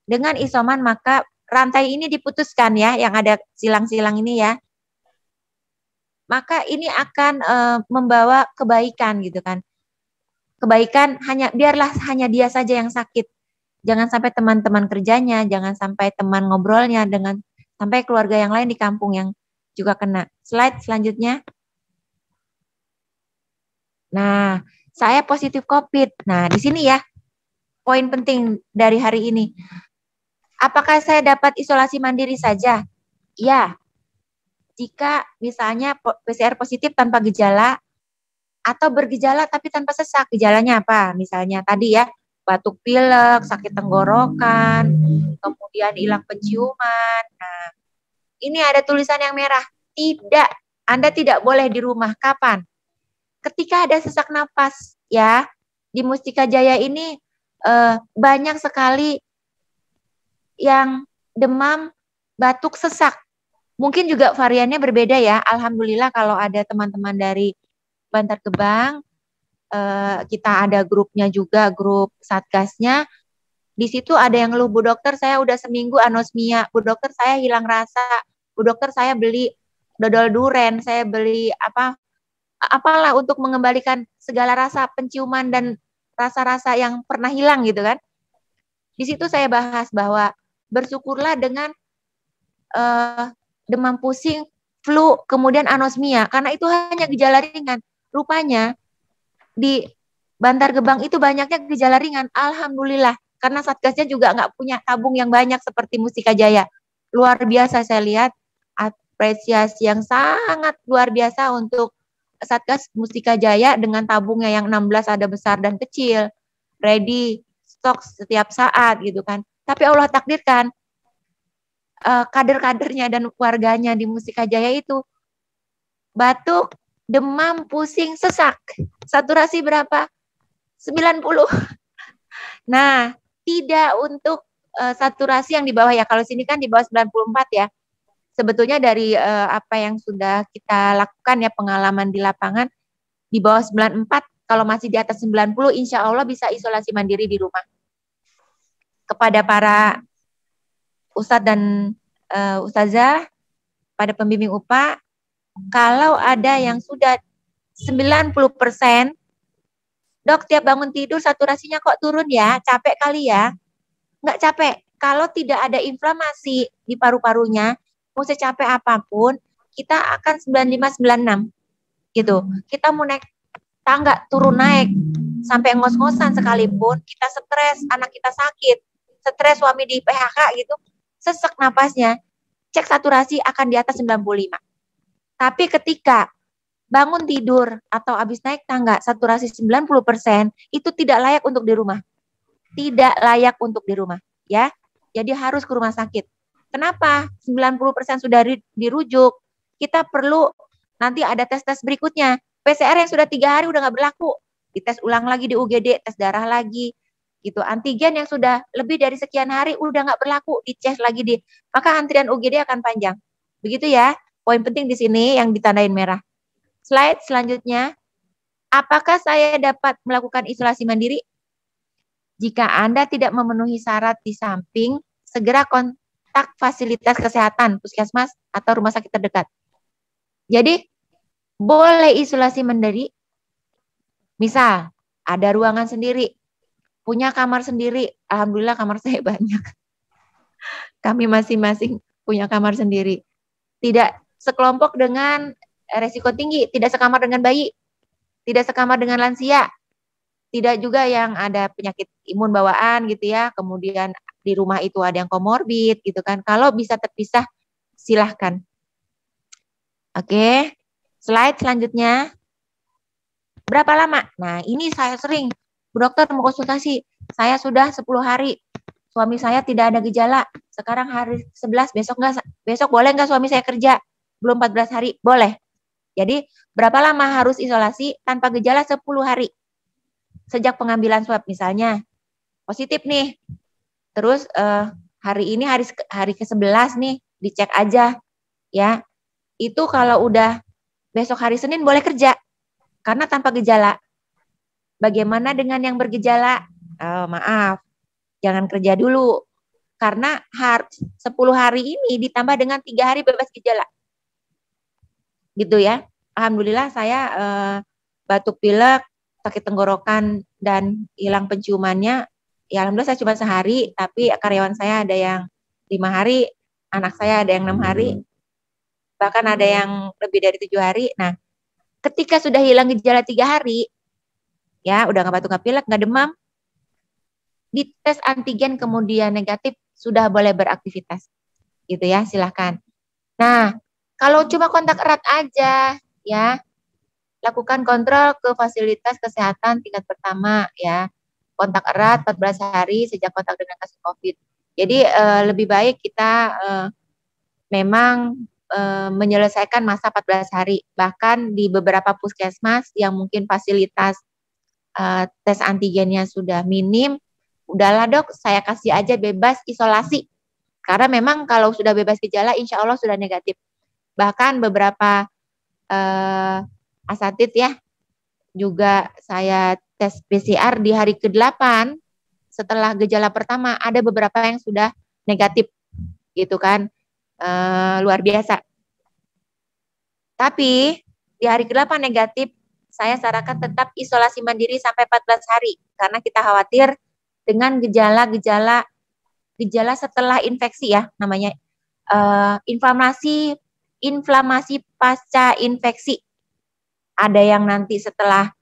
Dengan isoman maka rantai ini diputuskan ya, yang ada silang-silang ini ya. Maka ini akan membawa kebaikan gitu kan. Kebaikan biarlah hanya dia saja yang sakit. Jangan sampai teman-teman kerjanya, jangan sampai teman ngobrolnya, sampai keluarga yang lain di kampung yang juga kena. Slide selanjutnya. Nah, saya positif COVID. Nah, di sini ya, poin penting dari hari ini. Apakah saya dapat isolasi mandiri saja? Ya. Jika misalnya PCR positif tanpa gejala, atau bergejala tapi tanpa sesak. Gejalanya apa? Misalnya tadi ya, batuk pilek, sakit tenggorokan, kemudian hilang penciuman. Nah, ini ada tulisan yang merah. Tidak, Anda tidak boleh di rumah. Kapan? Ketika ada sesak napas, ya. Di Mustika Jaya ini banyak sekali yang demam, batuk, sesak. Mungkin juga variannya berbeda ya. Alhamdulillah kalau ada teman-teman dari Bantar Gebang, kita ada grupnya juga, grup satgasnya. Di situ ada yang ngeluh, Bu dokter saya udah seminggu anosmia, Bu dokter saya hilang rasa, Bu dokter saya beli dodol duren, saya beli apalah untuk mengembalikan segala rasa penciuman dan rasa-rasa yang pernah hilang gitu kan. Di situ saya bahas bahwa bersyukurlah dengan demam pusing, flu, kemudian anosmia, karena itu hanya gejala ringan. Rupanya di Bantar Gebang itu banyaknya gejala ringan, alhamdulillah, karena satgasnya juga nggak punya tabung yang banyak seperti Mustika Jaya. Luar biasa saya lihat, apresiasi yang sangat luar biasa untuk satgas Mustika Jaya dengan tabungnya yang 16 ada besar dan kecil, ready, stok setiap saat gitu kan. Tapi Allah takdirkan, kader-kadernya dan warganya di Mustika Jaya itu batuk, demam, pusing, sesak. Saturasi berapa? 90. Nah, tidak untuk saturasi yang di bawah ya. Kalau sini kan di bawah 94 ya. Sebetulnya dari apa yang sudah kita lakukan ya, pengalaman di lapangan, di bawah 94, kalau masih di atas 90, insya Allah bisa isolasi mandiri di rumah. Kepada para Ustadz dan Ustazah, pada pembimbing UPA, kalau ada yang sudah 90%, dok tiap bangun tidur saturasinya kok turun ya, capek kali ya? Nggak capek. Kalau tidak ada inflamasi di paru-parunya, mau secapek apapun, kita akan 95-96 gitu. Kita mau naik tangga, turun naik, sampai ngos-ngosan sekalipun, kita stres, anak kita sakit, stres suami di PHK gitu, sesek napasnya, cek saturasi akan di atas 95. Tapi ketika bangun tidur atau habis naik tangga saturasi 90%, itu tidak layak untuk di rumah. Tidak layak untuk di rumah, ya. Jadi harus ke rumah sakit. Kenapa? 90% sudah dirujuk. Kita perlu nanti ada tes-tes berikutnya. PCR yang sudah 3 hari udah nggak berlaku. Dites ulang lagi di UGD, tes darah lagi. Gitu. Antigen yang sudah lebih dari sekian hari udah nggak berlaku, dicek lagi maka antrian UGD akan panjang. Begitu ya. Poin penting di sini yang ditandain merah. Slide selanjutnya. Apakah saya dapat melakukan isolasi mandiri? Jika Anda tidak memenuhi syarat di samping, segera kontak fasilitas kesehatan, puskesmas, atau rumah sakit terdekat. Jadi, boleh isolasi mandiri. Misal, ada ruangan sendiri, punya kamar sendiri. Alhamdulillah kamar saya banyak. Kami masing-masing punya kamar sendiri. Tidak sekelompok dengan resiko tinggi, tidak sekamar dengan bayi, tidak sekamar dengan lansia, tidak juga yang ada penyakit imun bawaan gitu ya, kemudian di rumah itu ada yang komorbid gitu kan. Kalau bisa terpisah, silahkan. Oke, slide selanjutnya. Berapa lama? Nah, ini saya sering, Bu Dokter mau konsultasi, saya sudah 10 hari, suami saya tidak ada gejala, sekarang hari 11, besok boleh nggak suami saya kerja? Belum 14 hari, boleh. Jadi, berapa lama harus isolasi tanpa gejala? 10 hari. Sejak pengambilan swab misalnya, positif nih, terus hari ini hari ke-11 nih, dicek aja, ya. Itu kalau udah besok hari Senin boleh kerja, karena tanpa gejala. Bagaimana dengan yang bergejala? Oh, maaf, jangan kerja dulu, karena 10 hari ini ditambah dengan 3 hari bebas gejala. Gitu ya. Alhamdulillah saya batuk pilek, sakit tenggorokan, dan hilang penciumannya. Ya alhamdulillah saya cuma sehari, tapi karyawan saya ada yang 5 hari, anak saya ada yang 6 hari, bahkan ada yang lebih dari 7 hari. Nah, ketika sudah hilang gejala 3 hari, ya udah nggak batuk, nggak pilek, nggak demam, dites antigen kemudian negatif, sudah boleh beraktivitas. Gitu ya, silahkan. Nah, kalau cuma kontak erat aja, ya, lakukan kontrol ke fasilitas kesehatan tingkat pertama, ya. Kontak erat 14 hari sejak kontak dengan kasus COVID. Jadi lebih baik kita memang menyelesaikan masa 14 hari. Bahkan di beberapa puskesmas yang mungkin fasilitas tes antigennya sudah minim, udahlah dok, saya kasih aja bebas isolasi. Karena memang kalau sudah bebas gejala, insya Allah sudah negatif. Bahkan beberapa asatid ya, juga saya tes PCR di hari ke-8, setelah gejala pertama, ada beberapa yang sudah negatif, gitu kan, luar biasa. Tapi, di hari ke-8 negatif, saya sarankan tetap isolasi mandiri sampai 14 hari, karena kita khawatir dengan gejala setelah infeksi ya, namanya inflamasi pasca infeksi. Ada yang nanti setelah,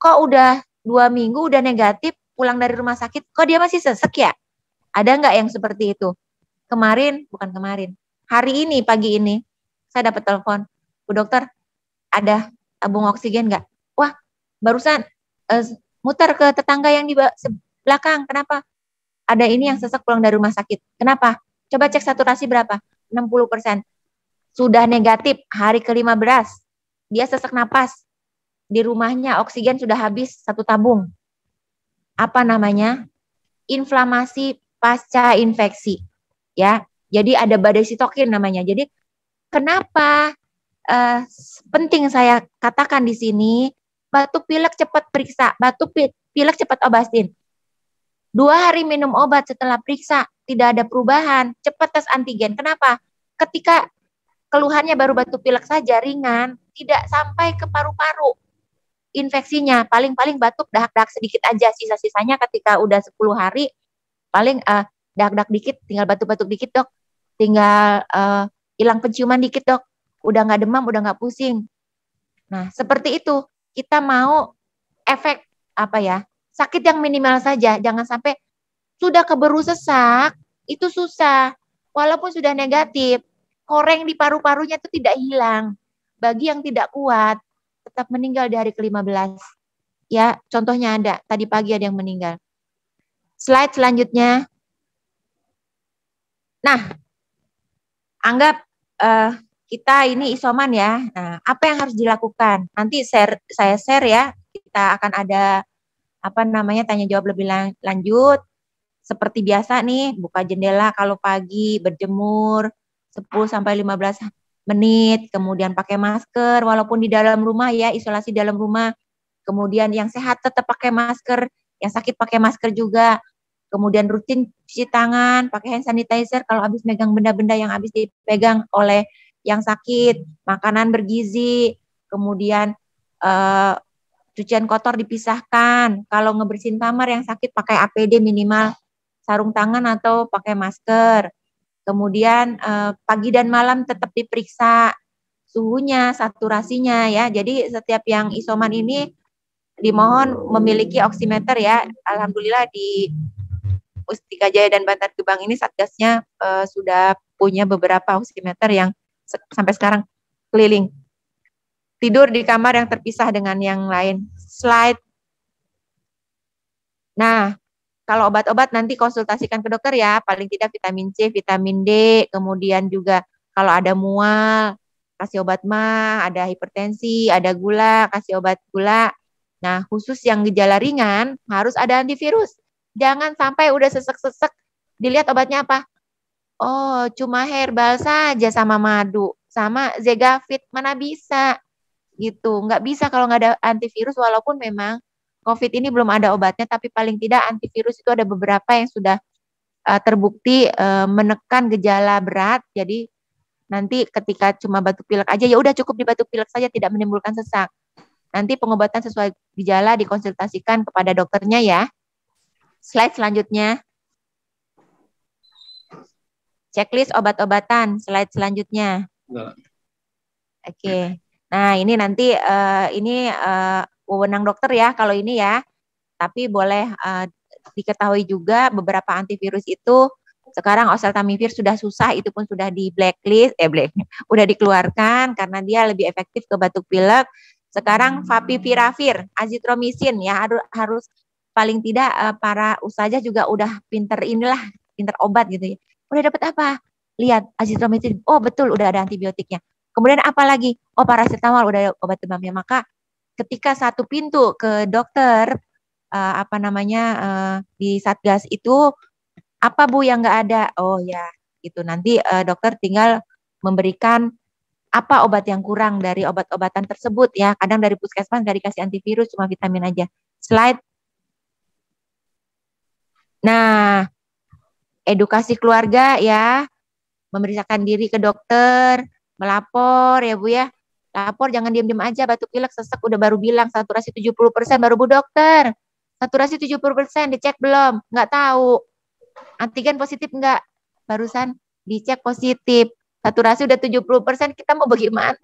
kok udah 2 minggu udah negatif, pulang dari rumah sakit, kok dia masih sesek ya? Ada nggak yang seperti itu? Hari ini, pagi ini, saya dapat telepon, Bu Dokter, ada tabung oksigen nggak? Wah, barusan muter ke tetangga yang di belakang, kenapa? Ada ini yang sesek pulang dari rumah sakit. Kenapa? Coba cek saturasi berapa? 60%. Sudah negatif, hari ke-15. Dia sesek napas. Di rumahnya oksigen sudah habis 1 tabung. Apa namanya? Inflamasi pasca infeksi. Ya, jadi ada badai sitokin namanya. Jadi kenapa penting saya katakan di sini, batuk pilek cepat periksa, batuk pilek cepat obatin. 2 hari minum obat setelah periksa, tidak ada perubahan, cepat tes antigen. Kenapa? Ketika keluhannya baru batuk pilek saja ringan, tidak sampai ke paru-paru infeksinya, paling-paling batuk dahak-dahak sedikit aja, sisa-sisanya ketika udah 10 hari paling dahak-dahak dikit, tinggal batuk-batuk dikit dok, tinggal hilang penciuman dikit dok, udah nggak demam, udah nggak pusing. Nah seperti itu, kita mau efek apa ya, sakit yang minimal saja, jangan sampai sudah keburu sesak, itu susah, walaupun sudah negatif, koreng di paru-parunya itu tidak hilang. Bagi yang tidak kuat, tetap meninggal di hari ke-15. Ya, contohnya ada, tadi pagi ada yang meninggal. Slide selanjutnya. Nah, anggap kita ini isoman ya. Nah, apa yang harus dilakukan? Nanti saya share ya. Kita akan ada tanya jawab lebih lanjut. Seperti biasa nih, buka jendela kalau pagi, berjemur 10 sampai 15 menit, kemudian pakai masker walaupun di dalam rumah ya, isolasi dalam rumah. Kemudian yang sehat tetap pakai masker, yang sakit pakai masker juga. Kemudian rutin cuci tangan, pakai hand sanitizer kalau habis megang benda-benda yang habis dipegang oleh yang sakit, makanan bergizi, kemudian cucian kotor dipisahkan. Kalau ngebersihin kamar yang sakit pakai APD minimal sarung tangan atau pakai masker. Kemudian pagi dan malam tetap diperiksa suhunya, saturasinya ya. Jadi setiap yang isoman ini dimohon memiliki oximeter ya. Alhamdulillah di Mustika Jaya dan Bantar Gebang ini satgasnya sudah punya beberapa oximeter yang sampai sekarang keliling. Tidur di kamar yang terpisah dengan yang lain. Slide. Nah, kalau obat-obat nanti konsultasikan ke dokter ya, paling tidak vitamin C, vitamin D, kemudian juga kalau ada mual, kasih obat mah, ada hipertensi, ada gula, kasih obat gula. Nah, khusus yang gejala ringan harus ada antivirus. Jangan sampai udah sesek-sesek, dilihat obatnya apa? Oh, cuma herbal saja sama madu, sama Zegavit, mana bisa gitu. Nggak bisa kalau nggak ada antivirus, walaupun memang COVID ini belum ada obatnya, tapi paling tidak antivirus itu ada beberapa yang sudah terbukti menekan gejala berat. Jadi nanti ketika cuma batuk pilek aja, ya udah cukup di batuk pilek saja, tidak menimbulkan sesak. Nanti pengobatan sesuai gejala dikonsultasikan kepada dokternya ya. Slide selanjutnya. Checklist obat-obatan. Slide selanjutnya. Oke. Nah ini nanti wewenang dokter ya kalau ini ya. Tapi boleh diketahui juga beberapa antivirus itu sekarang oseltamivir sudah susah, itu pun sudah di blacklist, udah dikeluarkan karena dia lebih efektif ke batuk pilek. Sekarang favipiravir, azitromisin ya harus paling tidak para ustazah juga udah pinter obat gitu ya. Udah dapat apa? Lihat azitromisin, oh betul udah ada antibiotiknya. Kemudian apa lagi? Oh paracetamol udah ada obat demamnya. Maka ketika satu pintu ke dokter di satgas itu apa Bu yang nggak ada? Oh ya, gitu. Nanti dokter tinggal memberikan apa obat yang kurang dari obat-obatan tersebut ya. Kadang dari puskesmas nggak dikasih antivirus, cuma vitamin aja. Slide. Nah, edukasi keluarga ya, memeriksakan diri ke dokter, melapor ya Bu ya. Lapor, jangan diam-diam aja, batuk pilek sesek udah baru bilang saturasi 70% baru Bu dokter. Saturasi 70% dicek belum? Nggak tahu. Antigen positif enggak? Barusan dicek positif. Saturasi udah 70%, kita mau bagaimana?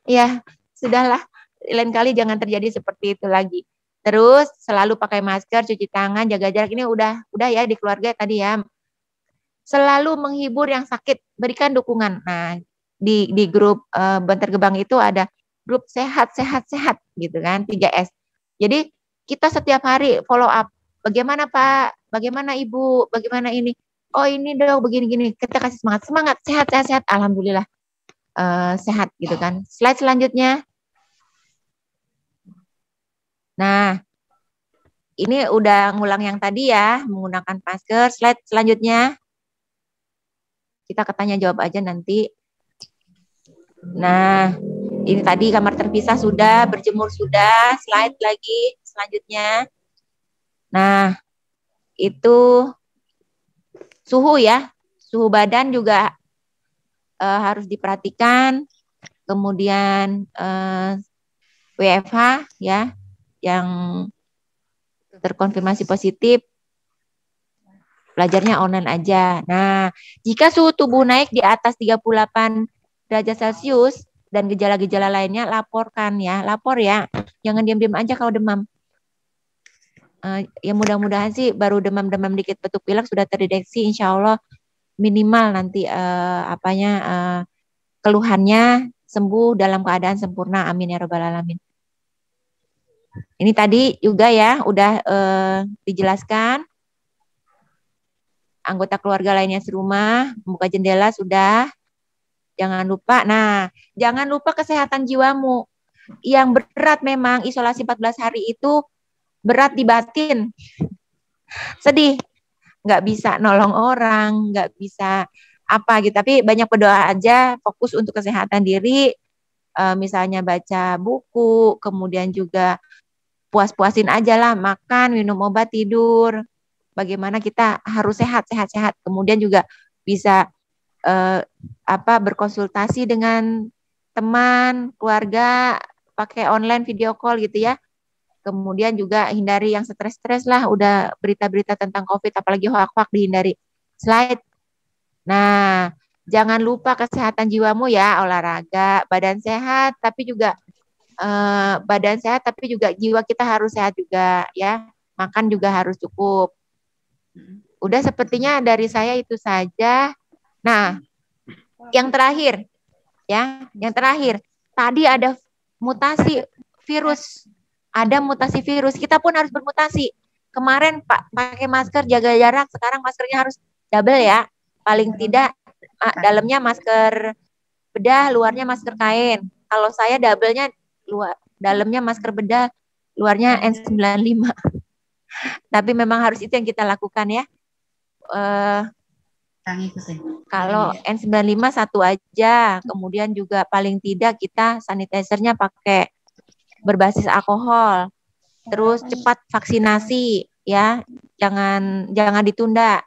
Ya, sudahlah. Lain kali jangan terjadi seperti itu lagi. Terus selalu pakai masker, cuci tangan, jaga jarak. Ini udah ya di keluarga tadi ya. Selalu menghibur yang sakit, berikan dukungan. Nah, di grup Bantar Gebang itu ada grup sehat gitu kan, 3S. Jadi kita setiap hari follow up. Bagaimana Pak? Bagaimana Ibu? Bagaimana ini? Oh ini dong begini-gini. Kita kasih semangat, sehat. Alhamdulillah sehat gitu kan. Slide selanjutnya. Nah, ini udah ngulang yang tadi ya, menggunakan masker. Slide selanjutnya. Kita ketanya jawab aja nanti. Nah, ini tadi kamar terpisah sudah, berjemur sudah. Slide lagi selanjutnya. Nah, itu suhu ya. Suhu badan juga harus diperhatikan. Kemudian WFH ya, yang terkonfirmasi positif, belajarnya online aja. Nah, jika suhu tubuh naik di atas 38 derajat Celcius dan gejala-gejala lainnya, laporkan ya, lapor ya. Jangan diam-diam aja kalau demam. Ya mudah-mudahan sih baru demam-demam dikit batuk pilek sudah terdeteksi, insya Allah minimal nanti keluhannya sembuh dalam keadaan sempurna. Amin ya rabbal alamin. Ini tadi juga ya udah dijelaskan. Anggota keluarga lainnya serumah, membuka jendela sudah. Jangan lupa. Nah, jangan lupa kesehatan jiwamu. Yang berat memang isolasi 14 hari itu berat di batin. Sedih. Nggak bisa nolong orang, nggak bisa apa gitu. Tapi banyak berdoa aja, fokus untuk kesehatan diri. Misalnya baca buku, kemudian juga puas-puasin aja lah, makan, minum obat, tidur. Bagaimana kita harus sehat. Kemudian juga bisa berkonsultasi dengan teman, keluarga, pakai online video call gitu ya. Kemudian juga hindari yang stres-stres lah, udah berita-berita tentang COVID, apalagi hoak-hoak dihindari. Slide. Nah, jangan lupa kesehatan jiwamu ya, olahraga, badan sehat, tapi juga jiwa kita harus sehat juga ya. Makan juga harus cukup. Udah sepertinya dari saya itu saja. Nah, yang terakhir ya, tadi ada mutasi virus. Ada mutasi virus, kita pun harus bermutasi. Kemarin Pak pakai masker, jaga jarak, sekarang maskernya harus double ya. Paling tidak dalamnya masker bedah, luarnya masker kain. Kalau saya double-nya dalamnya masker bedah, luarnya N95. Tapi memang harus itu yang kita lakukan ya. Kalau N95 satu aja, kemudian juga paling tidak kita sanitizernya pakai berbasis alkohol. Terus cepat vaksinasi ya, jangan ditunda.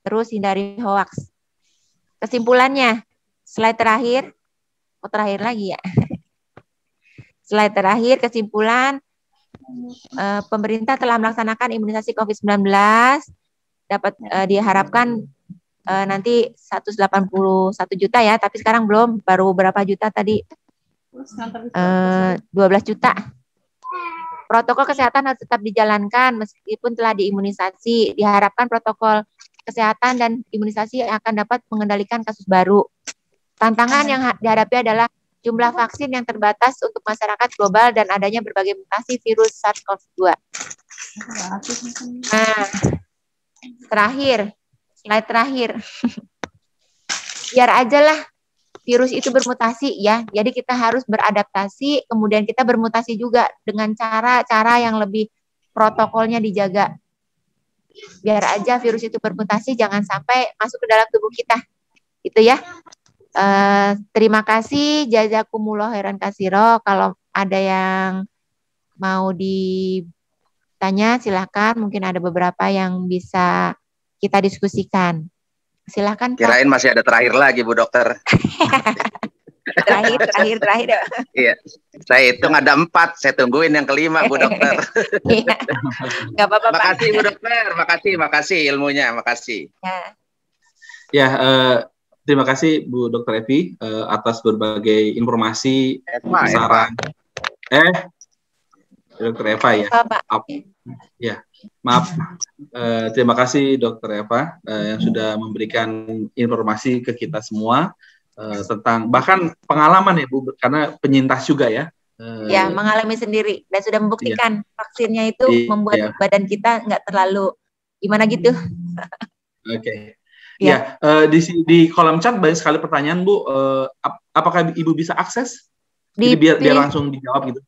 Terus hindari hoax. Kesimpulannya, slide terakhir. Terakhir lagi ya. Slide terakhir, kesimpulan. Pemerintah telah melaksanakan imunisasi COVID-19. Dapat diharapkan nanti 181 juta ya, tapi sekarang belum, baru berapa juta tadi? 12 juta. Protokol kesehatan harus tetap dijalankan meskipun telah diimunisasi. Diharapkan protokol kesehatan dan imunisasi akan dapat mengendalikan kasus baru. Tantangan yang dihadapi adalah jumlah vaksin yang terbatas untuk masyarakat global dan adanya berbagai mutasi virus SARS-CoV-2. Nah, slide terakhir. Biar aja lah virus itu bermutasi ya. Jadi kita harus beradaptasi, kemudian kita bermutasi juga dengan cara-cara yang lebih protokolnya dijaga. Biar aja virus itu bermutasi, jangan sampai masuk ke dalam tubuh kita. Itu ya. Terima kasih, jazakumullah khairan katsiro. Kalau ada yang mau ditanya silahkan, mungkin ada beberapa yang bisa kita diskusikan. Silahkan Pak. Kirain masih ada terakhir lagi Bu Dokter. terakhir. Iya, saya hitung ada 4, saya tungguin yang kelima Bu Dokter. Iya. Nggak apa-apa Pak. Makasih Bu Dokter, makasih ilmunya, makasih. Ya, terima kasih Bu Dokter Evi atas berbagai informasi, saran. Dokter Eva ya. Maaf. Terima kasih Dokter Eva yang sudah memberikan informasi ke kita semua tentang bahkan pengalaman ya Bu, karena penyintas juga ya. Ya, mengalami sendiri dan sudah membuktikan vaksinnya itu membuat badan kita nggak terlalu gimana gitu. Oke. Ya, di kolom chat banyak sekali pertanyaan Bu. Apakah Ibu bisa akses? Jadi biar langsung dijawab gitu.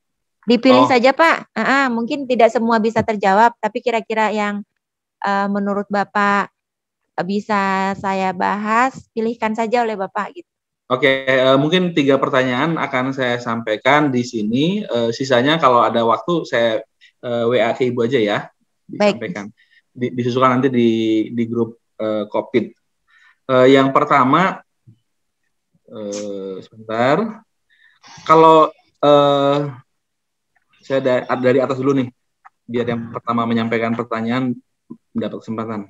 Dipilih saja Pak. Mungkin tidak semua bisa terjawab, tapi kira-kira yang menurut Bapak bisa saya bahas, pilihkan saja oleh Bapak gitu. Oke, mungkin 3 pertanyaan akan saya sampaikan di sini. Sisanya kalau ada waktu saya WA ke Ibu aja ya, disampaikan. Disusulkan nanti di grup COVID. Yang pertama, Sebentar. Kalau saya dari atas dulu nih, biar yang pertama menyampaikan pertanyaan mendapat kesempatan.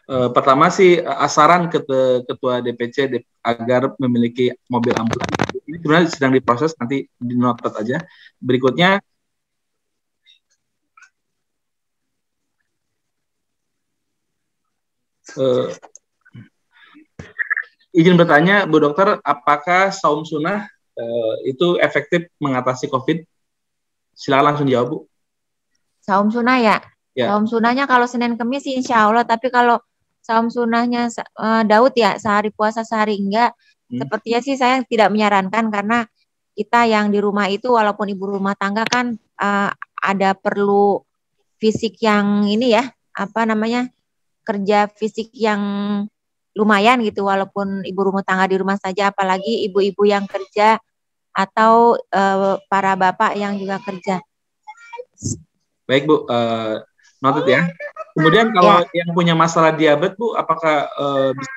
Pertama sih saran ketua DPC agar memiliki mobil ambulan. Ini sebenarnya sedang diproses, nanti dinotet aja. Berikutnya, izin bertanya, Bu Dokter, apakah saum sunnah itu efektif mengatasi COVID? Silakan langsung jawab, Bu. Saum sunnah ya? Ya. Saum sunnahnya kalau Senin Kemis sih insya Allah, tapi kalau saum sunnahnya Daud ya, sehari puasa sehari enggak, sepertinya sih saya tidak menyarankan, karena kita yang di rumah itu walaupun ibu rumah tangga kan ada perlu fisik yang ini ya, apa namanya, kerja fisik yang lumayan gitu, walaupun ibu rumah tangga di rumah saja, apalagi ibu-ibu yang kerja atau para bapak yang juga kerja. Baik, Bu. Noted ya. Kemudian kalau yang punya masalah diabetes, Bu, apakah bisa?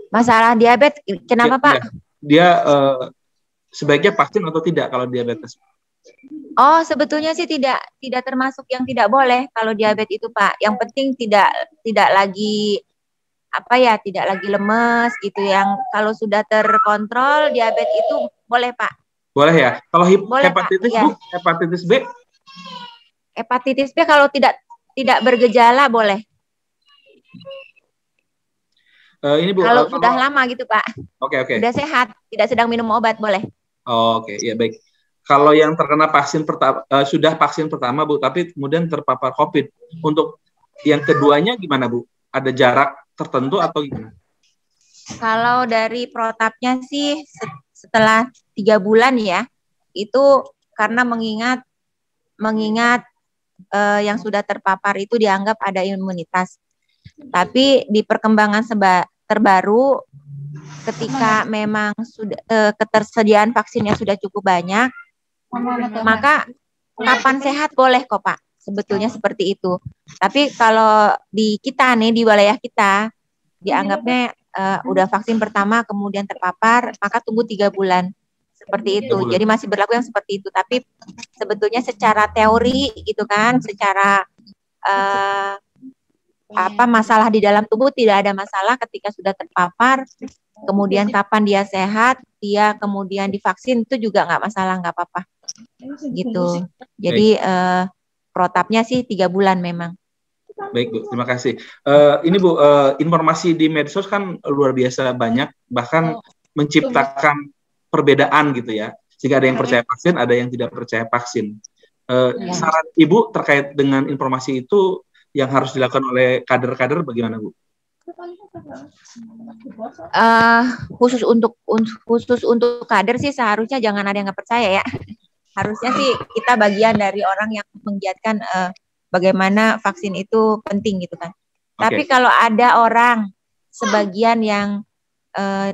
Masalah diabetes, kenapa Pak? Dia sebaiknya vaksin atau tidak kalau diabetes? Oh, sebetulnya sih tidak termasuk yang tidak boleh kalau diabetes itu Pak. Yang penting tidak lagi apa ya, tidak lagi lemes gitu. Yang kalau sudah terkontrol diabetes itu boleh Pak. Boleh ya. Kalau boleh, hepatitis Pak, Bu, hepatitis B? Hepatitis B kalau tidak bergejala boleh. Ini Bu, kalau sudah lama gitu Pak. Oke. Sudah sehat, tidak sedang minum obat boleh. Oke, ya baik. Kalau yang terkena vaksin pertama, sudah vaksin pertama Bu, tapi kemudian terpapar COVID, untuk yang keduanya gimana Bu? Ada jarak tertentu atau gimana? Kalau dari protapnya sih setelah 3 bulan ya, itu karena mengingat yang sudah terpapar itu dianggap ada imunitas. Tapi di perkembangan terbaru, ketika memang sudah ketersediaan vaksinnya sudah cukup banyak, maka kapan sehat boleh kok Pak. Sebetulnya seperti itu. Tapi kalau di kita nih, di wilayah kita, dianggapnya udah vaksin pertama kemudian terpapar, maka tunggu 3 bulan. Seperti itu. Jadi masih berlaku yang seperti itu. Tapi sebetulnya secara teori gitu kan, secara masalah di dalam tubuh tidak ada masalah ketika sudah terpapar. Kemudian kapan dia sehat, dia kemudian divaksin itu juga nggak masalah, nggak apa-apa. Gitu. Jadi protapnya sih 3 bulan memang. Baik Bu, terima kasih. Ini Bu, informasi di medsos kan luar biasa banyak, bahkan menciptakan perbedaan gitu ya. Jika ada yang percaya vaksin, ada yang tidak percaya vaksin. Saran Ibu terkait dengan informasi itu yang harus dilakukan oleh kader-kader bagaimana Bu? Khusus untuk kader sih seharusnya jangan ada yang nggak percaya ya. Harusnya sih kita bagian dari orang yang menggiatkan bagaimana vaksin itu penting gitu kan. Tapi kalau ada orang sebagian yang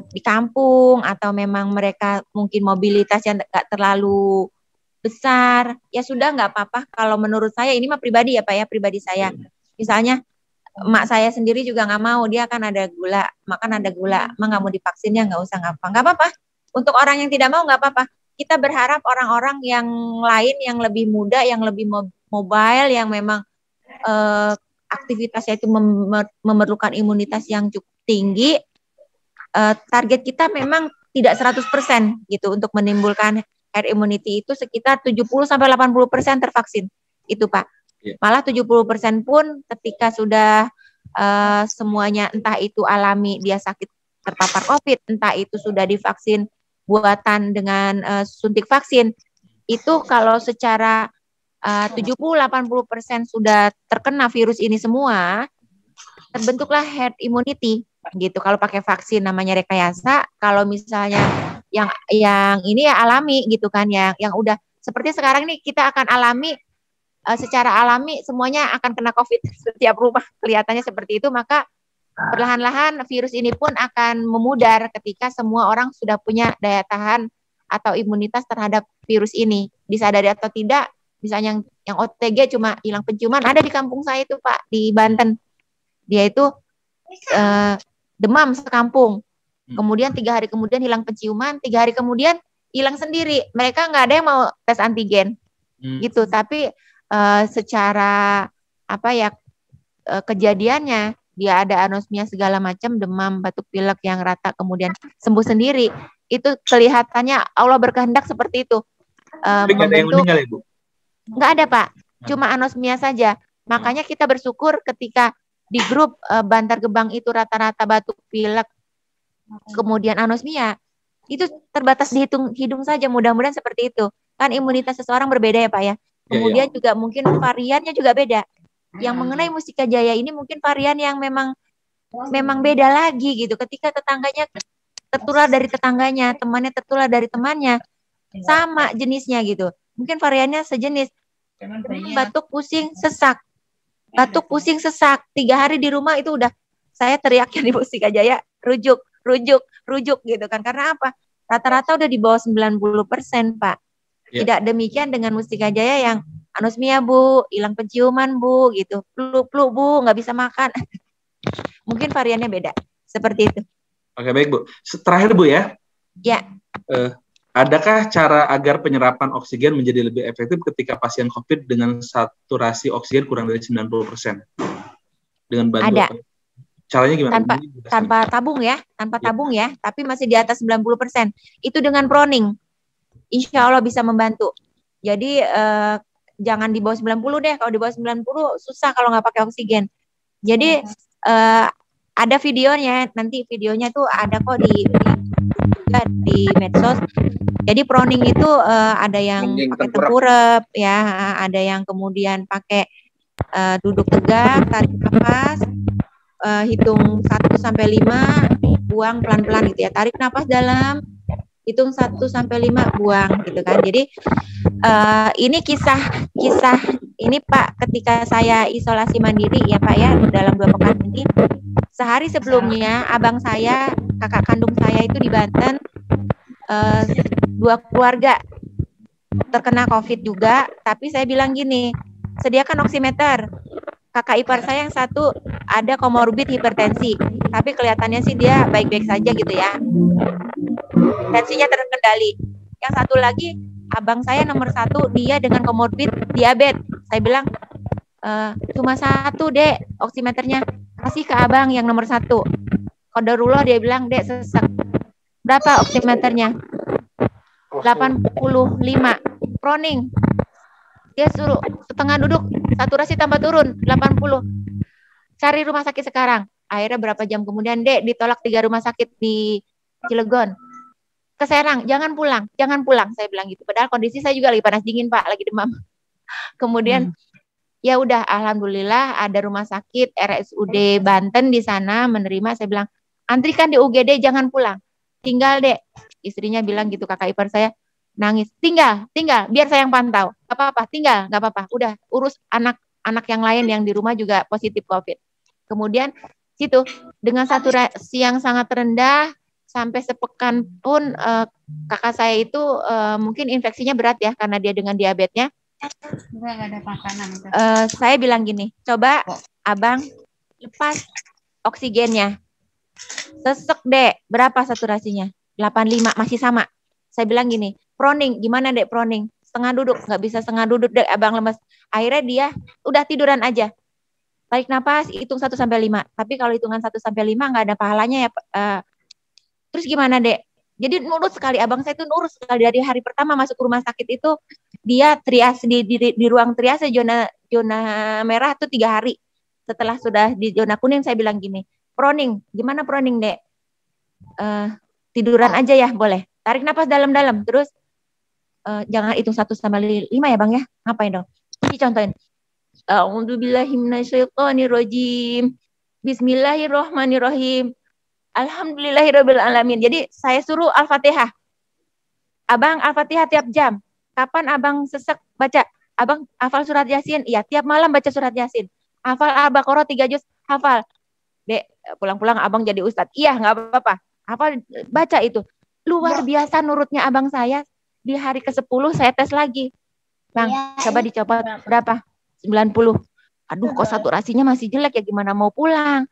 di kampung atau memang mereka mungkin mobilitasnya nggak terlalu besar, ya sudah nggak apa-apa. Kalau menurut saya ini mah pribadi ya Pak ya, pribadi saya. Misalnya emak saya sendiri juga nggak mau, dia kan ada gula, makan ada gula, emang nggak mau divaksin ya nggak usah, nggak apa-apa. Untuk orang yang tidak mau nggak apa-apa. Kita berharap orang-orang yang lain yang lebih muda, yang lebih mobile, yang memang aktivitasnya itu memerlukan imunitas yang cukup tinggi. Target kita memang tidak 100% gitu untuk menimbulkan herd immunity, itu sekitar 70-80% tervaksin itu Pak. Malah 70% pun ketika sudah semuanya, entah itu alami dia sakit terpapar COVID, entah itu sudah divaksin buatan dengan suntik vaksin, itu kalau secara 70-80% sudah terkena virus ini semua, terbentuklah herd immunity gitu. Kalau pakai vaksin namanya rekayasa, kalau misalnya yang ini ya alami gitu kan, yang udah seperti sekarang nih kita akan alami secara alami semuanya akan kena COVID setiap rumah, kelihatannya seperti itu, maka perlahan-lahan virus ini pun akan memudar ketika semua orang sudah punya daya tahan atau imunitas terhadap virus ini. Disadari atau tidak, misalnya yang OTG cuma hilang penciuman, ada di kampung saya itu Pak, di Banten. Dia itu demam sekampung. Kemudian 3 hari kemudian hilang penciuman, 3 hari kemudian hilang sendiri. Mereka nggak ada yang mau tes antigen, gitu. Tapi secara apa ya kejadiannya, dia ada anosmia segala macam, demam, batuk pilek yang rata, kemudian sembuh sendiri. Itu kelihatannya Allah berkehendak seperti itu. Tapi nggak ada yang meninggal ya Bu? Nggak ada Pak, cuma anosmia saja. Makanya kita bersyukur ketika di grup Bantar Gebang itu rata-rata batuk pilek, kemudian anosmia, itu terbatas di hidung saja. Mudah-mudahan seperti itu. Kan imunitas seseorang berbeda ya Pak ya. Kemudian juga mungkin variannya juga beda. Yang mengenai Mustika Jaya ini mungkin varian yang memang beda lagi gitu. Ketika tetangganya tertular dari tetangganya, temannya tertular dari temannya, sama jenisnya gitu. Mungkin variannya sejenis. Batuk, pusing, sesak. Batuk, pusing, sesak. 3 hari di rumah itu udah saya teriaknya di Mustika Jaya, rujuk gitu kan. Karena apa? Rata-rata udah di bawah 90% Pak. Tidak demikian dengan Mustika Jaya yang anosmia Bu, hilang penciuman Bu, gitu. Flu Bu, nggak bisa makan. Mungkin variannya beda. Seperti itu. Oke, baik Bu. Terakhir Bu ya. Ya. Adakah cara agar penyerapan oksigen menjadi lebih efektif ketika pasien COVID dengan saturasi oksigen kurang dari 90%? Dengan bantuan. Ada. Caranya gimana? Tanpa tabung ya, tabung ya, tapi masih di atas 90%. Itu dengan proning. Insya Allah bisa membantu. Jadi jangan di bawah 90 deh. Kalau di bawah 90 susah kalau nggak pakai oksigen. Jadi ada videonya. Nanti videonya tuh ada kok di medsos. Jadi proning itu ada yang pakai tengkurap, ya, ada yang kemudian pakai duduk tegak, tarik nafas, hitung 1 sampai 5, buang pelan-pelan gitu ya. Tarik nafas dalam, hitung 1 sampai 5, buang gitu kan. Jadi ini kisah ini Pak, ketika saya isolasi mandiri ya Pak ya, dalam 2 pekan ini, sehari sebelumnya abang saya, kakak kandung saya itu di Banten, 2 keluarga terkena COVID juga, tapi saya bilang gini, sediakan oximeter. Kakak ipar saya yang satu ada komorbid hipertensi, tapi kelihatannya sih dia baik-baik saja gitu ya. Tensinya terkendali. Yang satu lagi, abang saya nomor 1, dia dengan komorbid diabetes. Saya bilang, cuma 1 Dek oximeternya, kasih ke abang yang nomor 1. Qadarullah dia bilang, Dek sesak. Berapa oximeternya? 85. Proning. Dia suruh setengah duduk, saturasi tambah turun, 80. Cari rumah sakit sekarang. Akhirnya berapa jam kemudian, Dek, ditolak 3 rumah sakit di Cilegon. Ke Serang, jangan pulang. Saya bilang gitu. Padahal kondisi saya juga lagi panas dingin, Pak, lagi demam. Kemudian, ya udah, alhamdulillah ada rumah sakit RSUD Banten di sana menerima. Saya bilang, antrikan di UGD, jangan pulang. Tinggal Dek. Istrinya bilang gitu, kakak ipar saya nangis. Tinggal, biar saya yang pantau. Gak apa-apa, tinggal, gak apa-apa. Udah, urus anak yang lain yang di rumah juga positif COVID. Kemudian, situ, dengan saturasi yang sangat rendah, sampai sepekan pun kakak saya itu mungkin infeksinya berat ya, karena dia dengan diabetesnya. Enggak ada makanan. Saya bilang gini, coba abang lepas oksigennya. Sesek Dek, berapa saturasinya? 85, masih sama. Saya bilang gini, proning, gimana Dek proning? Setengah duduk, nggak bisa setengah duduk Dek, abang lemes. Akhirnya dia udah tiduran aja. Tarik napas, hitung 1 sampai 5. Tapi kalau hitungan 1 sampai 5 nggak ada pahalanya ya. Terus gimana Dek? Jadi nurut sekali, abang saya itu nurut sekali. Dari hari pertama masuk ke rumah sakit itu, dia triase di ruang triase zona merah itu 3 hari. Setelah sudah di zona kuning, saya bilang gini, proning, gimana proning Dek? Tiduran aja ya, boleh. Tarik napas dalam-dalam, terus jangan hitung 1 sampai 5 ya Bang ya. Ngapain dong? Ini contohin. A'udzubillahi minasyaitonirrajim. Bismillahirrahmanirrahim. Alhamdulillahirabbil alamin. Jadi saya suruh Al-Fatihah. Abang Al-Fatihah tiap jam. Kapan abang sesek baca? Abang hafal surat Yasin? Iya, tiap malam baca surat Yasin. Hafal Al-Baqarah 3 juz, hafal. Dek, pulang-pulang abang jadi ustadz. Iya, nggak apa-apa. Hafal, baca itu. Luar biasa nurutnya abang saya. Di hari ke-10 saya tes lagi. Bang, coba dicopot berapa? 90. Aduh, kok saturasinya masih jelek ya, gimana mau pulang?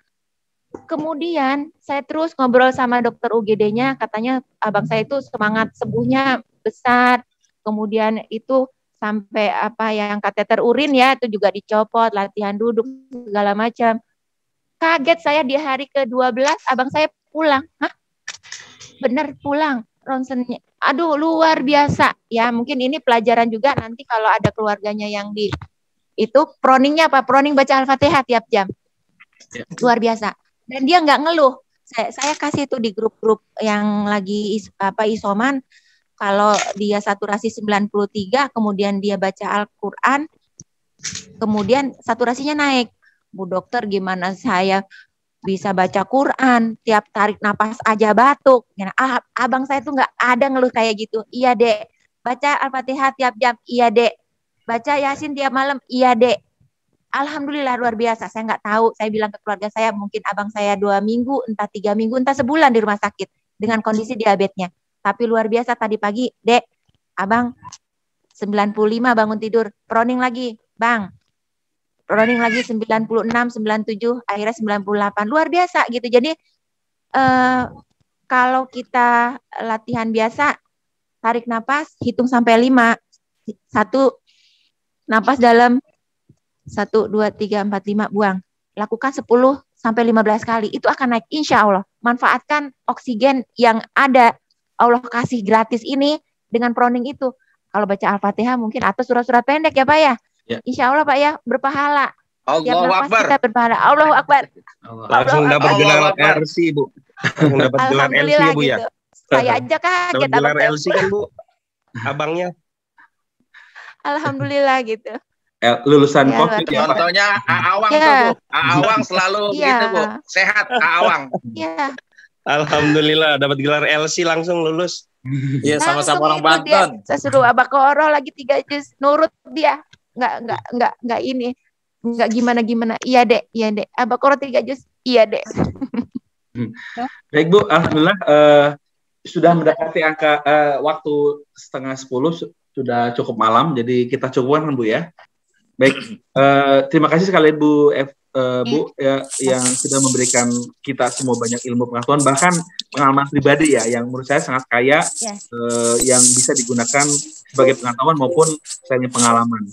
Kemudian saya terus ngobrol sama dokter UGD-nya, katanya abang saya itu semangat sembuhnya besar. Kemudian itu sampai apa yang kateter urin ya, itu juga dicopot, latihan duduk segala macam. Kaget saya di hari ke-12 abang saya pulang. Hah? Bener pulang. Ronsennya, aduh luar biasa ya, mungkin ini pelajaran juga nanti kalau ada keluarganya yang di itu proningnya apa, proning baca Al-Fatihah tiap jam, luar biasa. Dan dia nggak ngeluh. Saya kasih itu di grup-grup yang lagi isoman, kalau dia saturasi 93 kemudian dia baca Al-Quran kemudian saturasinya naik. Bu dokter, gimana saya bisa baca Quran, tiap tarik napas aja batuk. Abang saya tuh nggak ada ngeluh kayak gitu. Iya dek, baca Al-Fatihah tiap jam. Iya dek, baca Yasin tiap malam. Iya dek. Alhamdulillah luar biasa. Saya nggak tahu. Saya bilang ke keluarga saya, mungkin abang saya 2 minggu, entah 3 minggu, entah sebulan di rumah sakit dengan kondisi diabetesnya. Tapi luar biasa tadi pagi, dek, abang 95 bangun tidur, proning lagi, bang. Running lagi 96, 97, akhirnya 98. Luar biasa gitu. Jadi kalau kita latihan biasa, tarik napas, hitung sampai 5. 1, napas dalam 1, 2, 3, 4, 5, buang. Lakukan 10 sampai 15 kali. Itu akan naik insya Allah. Manfaatkan oksigen yang ada. Allah kasih gratis ini dengan proning itu. Kalau baca Al-Fatihah mungkin atau surat-surat pendek ya Pak ya. Ya. Insya Allah Pak ya, berpahala. Allahu Akbar. Kita berpahala. Allahu Akbar. Langsung dapat gelar LC Bu. Langsung dapat gelar LC Bu ya. Gitu. Saya aja kaget. Dapat gelar LC kan Bu, abangnya. Alhamdulillah gitu. Lulusan ya, COVID. Contohnya Aawang tuh Bu. Aawang selalu gitu Bu. Sehat Aawang. Iya. Alhamdulillah dapat gelar LC langsung lulus. Iya, sama-sama orang Banten. Saya suruh Abakoro lagi 3 juz, nurut dia. Enggak ini. Enggak gimana-gimana. Iya, Dek. Iya, Dek. Abakoro 3 juz. Iya, Dek. Baik, Bu. Alhamdulillah sudah mendekati angka waktu 9:30, sudah cukup malam, jadi kita cukupkan Bu ya. Baik. Terima kasih sekali Bu Bu yang sudah memberikan kita semua banyak ilmu pengetahuan, bahkan pengalaman pribadi ya yang menurut saya sangat kaya, yang bisa digunakan sebagai pengetahuan maupun misalnya pengalaman.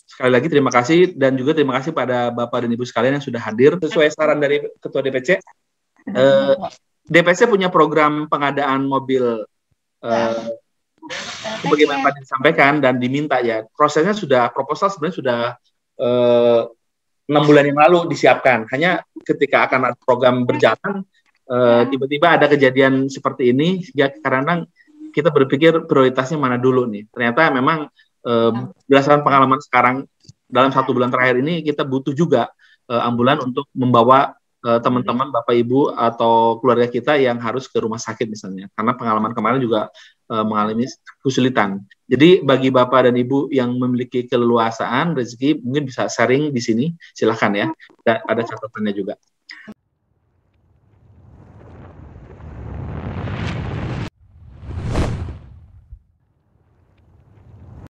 Sekali lagi terima kasih, dan juga terima kasih pada Bapak dan Ibu sekalian yang sudah hadir. Sesuai saran dari Ketua DPC, DPC punya program pengadaan mobil sebagaimana tadi disampaikan dan diminta ya. Prosesnya sudah, proposal sebenarnya sudah 6 bulan yang lalu disiapkan. Hanya ketika akan ada program berjalan, tiba-tiba ada kejadian seperti ini, sehingga karena kita berpikir prioritasnya mana dulu nih. Ternyata memang berdasarkan pengalaman sekarang, dalam 1 bulan terakhir ini kita butuh juga ambulan untuk membawa teman-teman, Bapak Ibu atau keluarga kita yang harus ke rumah sakit misalnya. Karena pengalaman kemarin juga mengalami kesulitan. Jadi bagi Bapak dan Ibu yang memiliki keleluasaan rezeki, mungkin bisa sharing di sini, silakan ya. Ada catatannya juga.